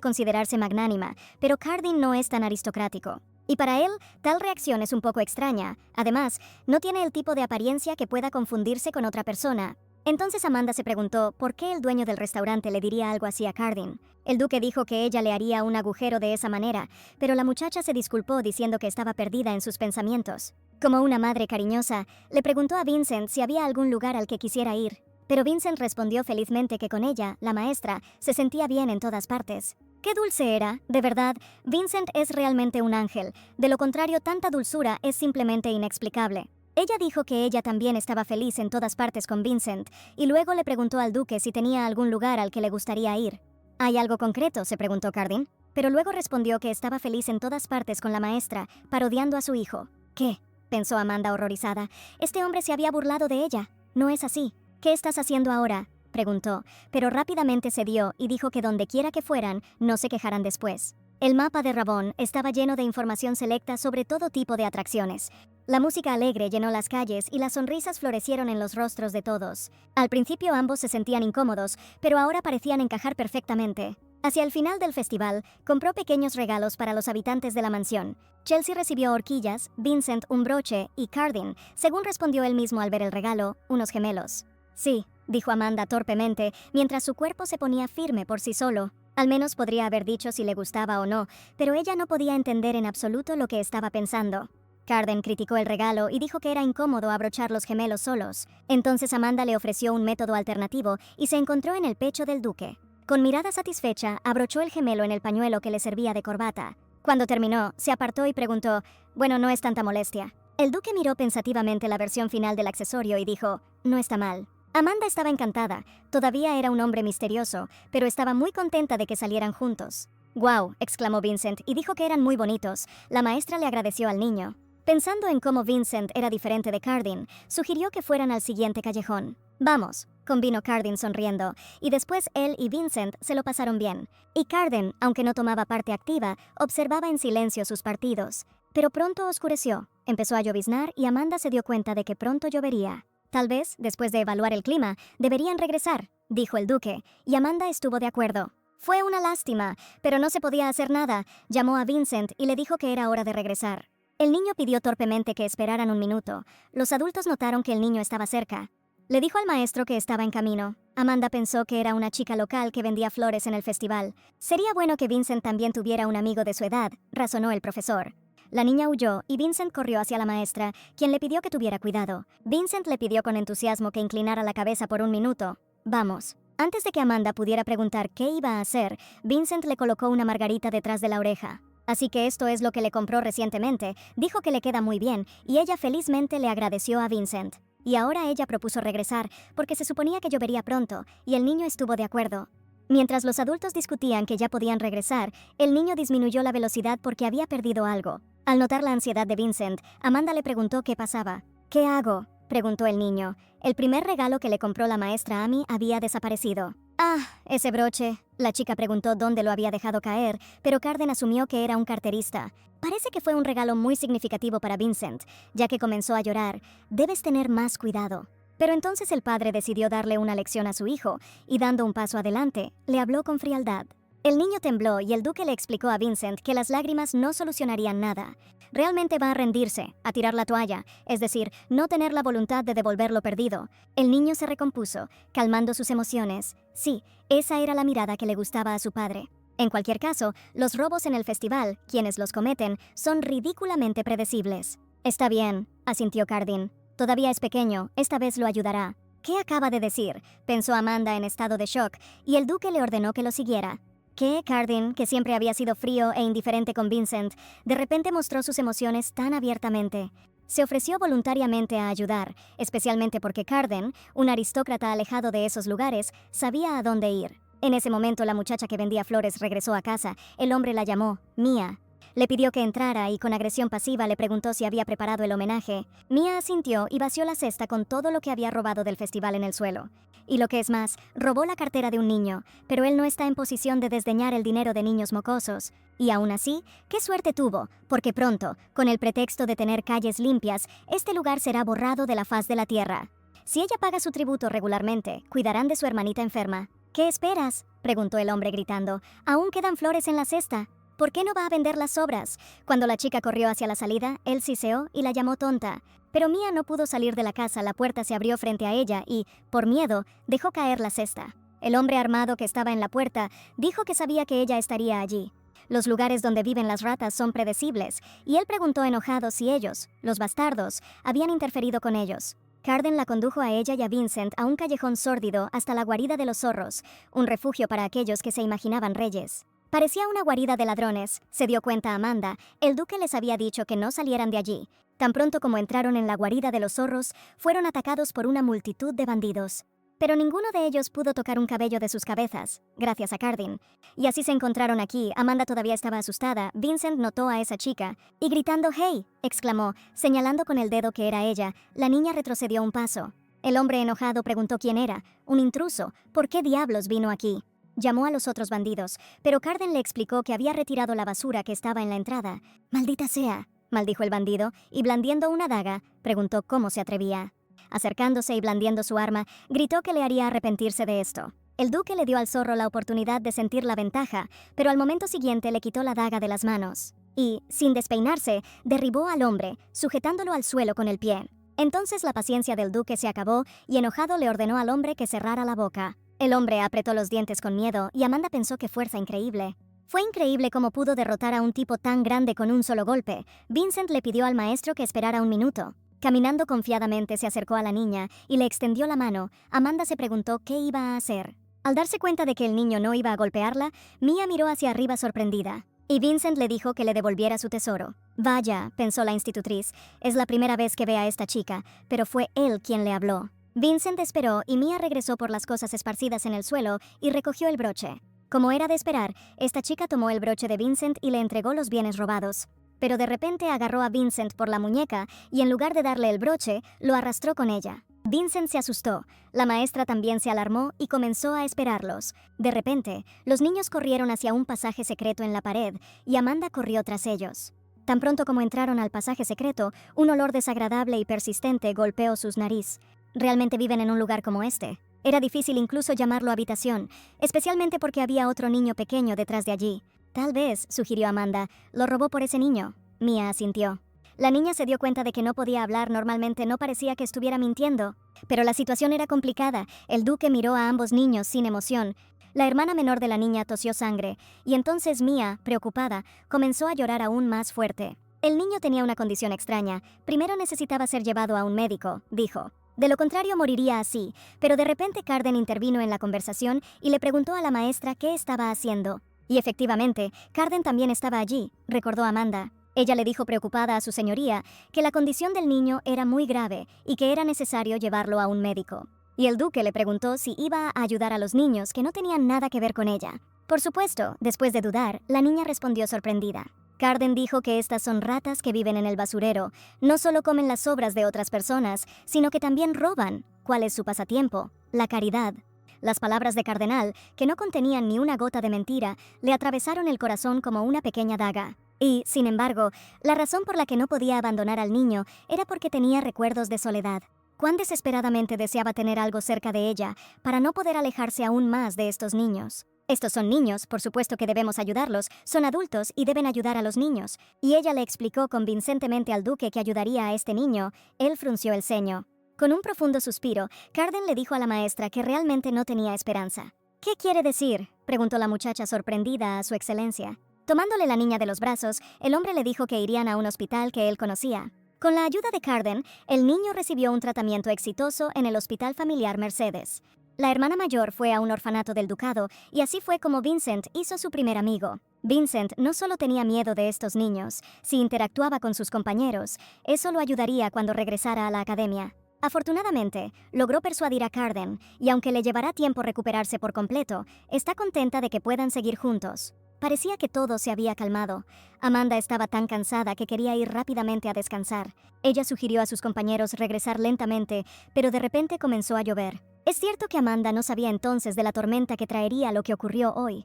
considerarse magnánima, pero Carden no es tan aristocrático. Y para él, tal reacción es un poco extraña. Además, no tiene el tipo de apariencia que pueda confundirse con otra persona. Entonces Amanda se preguntó por qué el dueño del restaurante le diría algo así a Carden. El duque dijo que ella le haría un agujero de esa manera, pero la muchacha se disculpó diciendo que estaba perdida en sus pensamientos. Como una madre cariñosa, le preguntó a Vincent si había algún lugar al que quisiera ir. Pero Vincent respondió felizmente que con ella, la maestra, se sentía bien en todas partes. ¡Qué dulce era! De verdad, Vincent es realmente un ángel. De lo contrario, tanta dulzura es simplemente inexplicable. Ella dijo que ella también estaba feliz en todas partes con Vincent, y luego le preguntó al duque si tenía algún lugar al que le gustaría ir. ¿Hay algo concreto?, se preguntó Carden. Pero luego respondió que estaba feliz en todas partes con la maestra, parodiando a su hijo. ¿Qué?, pensó Amanda horrorizada. Este hombre se había burlado de ella. No es así. ¿Qué estás haciendo ahora?, preguntó, pero rápidamente cedió y dijo que donde quiera que fueran, no se quejaran después. El mapa de Rabón estaba lleno de información selecta sobre todo tipo de atracciones. La música alegre llenó las calles y las sonrisas florecieron en los rostros de todos. Al principio ambos se sentían incómodos, pero ahora parecían encajar perfectamente. Hacia el final del festival, compró pequeños regalos para los habitantes de la mansión. Chelsea recibió horquillas, Vincent un broche y Carden, según respondió él mismo al ver el regalo, unos gemelos. «Sí», dijo Amanda torpemente, mientras su cuerpo se ponía firme por sí solo. Al menos podría haber dicho si le gustaba o no, pero ella no podía entender en absoluto lo que estaba pensando. Carden criticó el regalo y dijo que era incómodo abrochar los gemelos solos. Entonces Amanda le ofreció un método alternativo y se encontró en el pecho del duque. Con mirada satisfecha, abrochó el gemelo en el pañuelo que le servía de corbata. Cuando terminó, se apartó y preguntó, «Bueno, no es tanta molestia». El duque miró pensativamente la versión final del accesorio y dijo, «No está mal». Amanda estaba encantada. Todavía era un hombre misterioso, pero estaba muy contenta de que salieran juntos. «¡Guau!», exclamó Vincent y dijo que eran muy bonitos. La maestra le agradeció al niño. Pensando en cómo Vincent era diferente de Carden, sugirió que fueran al siguiente callejón. «Vamos», convino Carden sonriendo, y después él y Vincent se lo pasaron bien. Y Carden, aunque no tomaba parte activa, observaba en silencio sus partidos. Pero pronto oscureció, empezó a lloviznar y Amanda se dio cuenta de que pronto llovería. «Tal vez, después de evaluar el clima, deberían regresar», dijo el duque, y Amanda estuvo de acuerdo. Fue una lástima, pero no se podía hacer nada. Llamó a Vincent y le dijo que era hora de regresar. El niño pidió torpemente que esperaran un minuto. Los adultos notaron que el niño estaba cerca. Le dijo al maestro que estaba en camino. Amanda pensó que era una chica local que vendía flores en el festival. Sería bueno que Vincent también tuviera un amigo de su edad, razonó el profesor. La niña huyó y Vincent corrió hacia la maestra, quien le pidió que tuviera cuidado. Vincent le pidió con entusiasmo que inclinara la cabeza por un minuto. «Vamos». Antes de que Amanda pudiera preguntar qué iba a hacer, Vincent le colocó una margarita detrás de la oreja. «Así que esto es lo que le compró recientemente», dijo que le queda muy bien, y ella felizmente le agradeció a Vincent. Y ahora ella propuso regresar, porque se suponía que llovería pronto, y el niño estuvo de acuerdo. Mientras los adultos discutían que ya podían regresar, el niño disminuyó la velocidad porque había perdido algo. Al notar la ansiedad de Vincent, Amanda le preguntó qué pasaba. «¿Qué hago?», preguntó el niño. El primer regalo que le compró la maestra Amy había desaparecido. Ah, ese broche. La chica preguntó dónde lo había dejado caer, pero Carden asumió que era un carterista. Parece que fue un regalo muy significativo para Vincent, ya que comenzó a llorar. Debes tener más cuidado. Pero entonces el padre decidió darle una lección a su hijo, y dando un paso adelante, le habló con frialdad. El niño tembló y el duque le explicó a Vincent que las lágrimas no solucionarían nada. Realmente va a rendirse, a tirar la toalla, es decir, no tener la voluntad de devolver lo perdido. El niño se recompuso, calmando sus emociones. Sí, esa era la mirada que le gustaba a su padre. En cualquier caso, los robos en el festival, quienes los cometen, son ridículamente predecibles. Está bien, asintió Carden. Todavía es pequeño, esta vez lo ayudará. ¿Qué acaba de decir?, pensó Amanda en estado de shock, y el duque le ordenó que lo siguiera. ¿Qué? Carden, que siempre había sido frío e indiferente con Vincent, de repente mostró sus emociones tan abiertamente. Se ofreció voluntariamente a ayudar, especialmente porque Carden, un aristócrata alejado de esos lugares, sabía a dónde ir. En ese momento la muchacha que vendía flores regresó a casa. El hombre la llamó Mia. Le pidió que entrara y con agresión pasiva le preguntó si había preparado el homenaje. Mia asintió y vació la cesta con todo lo que había robado del festival en el suelo. Y lo que es más, robó la cartera de un niño, pero él no está en posición de desdeñar el dinero de niños mocosos. Y aún así, qué suerte tuvo, porque pronto, con el pretexto de tener calles limpias, este lugar será borrado de la faz de la tierra. Si ella paga su tributo regularmente, cuidarán de su hermanita enferma. ¿Qué esperas?, preguntó el hombre gritando. Aún quedan flores en la cesta. ¿Por qué no va a vender las sobras? Cuando la chica corrió hacia la salida, él siseó y la llamó tonta. Pero Mia no pudo salir de la casa, la puerta se abrió frente a ella y, por miedo, dejó caer la cesta. El hombre armado que estaba en la puerta dijo que sabía que ella estaría allí. Los lugares donde viven las ratas son predecibles, y él preguntó enojado si ellos, los bastardos, habían interferido con ellos. Carden la condujo a ella y a Vincent a un callejón sórdido hasta la guarida de los zorros, un refugio para aquellos que se imaginaban reyes. Parecía una guarida de ladrones, se dio cuenta Amanda. El duque les había dicho que no salieran de allí. Tan pronto como entraron en la guarida de los zorros, fueron atacados por una multitud de bandidos. Pero ninguno de ellos pudo tocar un cabello de sus cabezas, gracias a Carden. Y así se encontraron aquí. Amanda todavía estaba asustada. Vincent notó a esa chica, y gritando «¡Hey!», exclamó, señalando con el dedo que era ella. La niña retrocedió un paso. El hombre enojado preguntó quién era. Un intruso. ¿Por qué diablos vino aquí? Llamó a los otros bandidos, pero Carden le explicó que había retirado la basura que estaba en la entrada. «Maldita sea», maldijo el bandido, y blandiendo una daga, preguntó cómo se atrevía. Acercándose y blandiendo su arma, gritó que le haría arrepentirse de esto. El duque le dio al zorro la oportunidad de sentir la ventaja, pero al momento siguiente le quitó la daga de las manos. Y, sin despeinarse, derribó al hombre, sujetándolo al suelo con el pie. Entonces la paciencia del duque se acabó y enojado le ordenó al hombre que cerrara la boca. El hombre apretó los dientes con miedo y Amanda pensó que fuerza increíble. Fue increíble cómo pudo derrotar a un tipo tan grande con un solo golpe. Vincent le pidió al maestro que esperara un minuto. Caminando confiadamente se acercó a la niña y le extendió la mano. Amanda se preguntó qué iba a hacer. Al darse cuenta de que el niño no iba a golpearla, Mia miró hacia arriba sorprendida. Y Vincent le dijo que le devolviera su tesoro. Vaya, pensó la institutriz, es la primera vez que ve a esta chica, pero fue él quien le habló. Vincent esperó y Mia regresó por las cosas esparcidas en el suelo y recogió el broche. Como era de esperar, esta chica tomó el broche de Vincent y le entregó los bienes robados. Pero de repente agarró a Vincent por la muñeca y en lugar de darle el broche, lo arrastró con ella. Vincent se asustó. La maestra también se alarmó y comenzó a esperarlos. De repente, los niños corrieron hacia un pasaje secreto en la pared y Amanda corrió tras ellos. Tan pronto como entraron al pasaje secreto, un olor desagradable y persistente golpeó sus nariz. ¿Realmente viven en un lugar como este? Era difícil incluso llamarlo habitación, especialmente porque había otro niño pequeño detrás de allí. Tal vez, sugirió Amanda, lo robó por ese niño. Mia asintió. La niña se dio cuenta de que no podía hablar normalmente, no parecía que estuviera mintiendo. Pero la situación era complicada. El duque miró a ambos niños sin emoción. La hermana menor de la niña tosió sangre, y entonces Mia, preocupada, comenzó a llorar aún más fuerte. El niño tenía una condición extraña. Primero necesitaba ser llevado a un médico, dijo. De lo contrario moriría así, pero de repente Carden intervino en la conversación y le preguntó a la maestra qué estaba haciendo. Y efectivamente, Carden también estaba allí, recordó Amanda. Ella le dijo preocupada a su señoría que la condición del niño era muy grave y que era necesario llevarlo a un médico. Y el duque le preguntó si iba a ayudar a los niños que no tenían nada que ver con ella. Por supuesto, después de dudar, la niña respondió sorprendida. Carden dijo que estas son ratas que viven en el basurero. No solo comen las sobras de otras personas, sino que también roban. ¿Cuál es su pasatiempo? La caridad. Las palabras de Cardenal, que no contenían ni una gota de mentira, le atravesaron el corazón como una pequeña daga. Y, sin embargo, la razón por la que no podía abandonar al niño era porque tenía recuerdos de soledad. Cuán desesperadamente deseaba tener algo cerca de ella para no poder alejarse aún más de estos niños. Estos son niños, por supuesto que debemos ayudarlos, son adultos y deben ayudar a los niños. Y ella le explicó convincentemente al duque que ayudaría a este niño. Él frunció el ceño. Con un profundo suspiro, Carden le dijo a la maestra que realmente no tenía esperanza. ¿Qué quiere decir?, preguntó la muchacha sorprendida a su excelencia. Tomándole la niña de los brazos, el hombre le dijo que irían a un hospital que él conocía. Con la ayuda de Carden, el niño recibió un tratamiento exitoso en el Hospital Familiar Mercedes. La hermana mayor fue a un orfanato del ducado y así fue como Vincent hizo su primer amigo. Vincent no solo tenía miedo de estos niños, si interactuaba con sus compañeros, eso lo ayudaría cuando regresara a la academia. Afortunadamente, logró persuadir a Carden, y aunque le llevará tiempo recuperarse por completo, está contenta de que puedan seguir juntos. Parecía que todo se había calmado. Amanda estaba tan cansada que quería ir rápidamente a descansar. Ella sugirió a sus compañeros regresar lentamente, pero de repente comenzó a llover. Es cierto que Amanda no sabía entonces de la tormenta que traería lo que ocurrió hoy.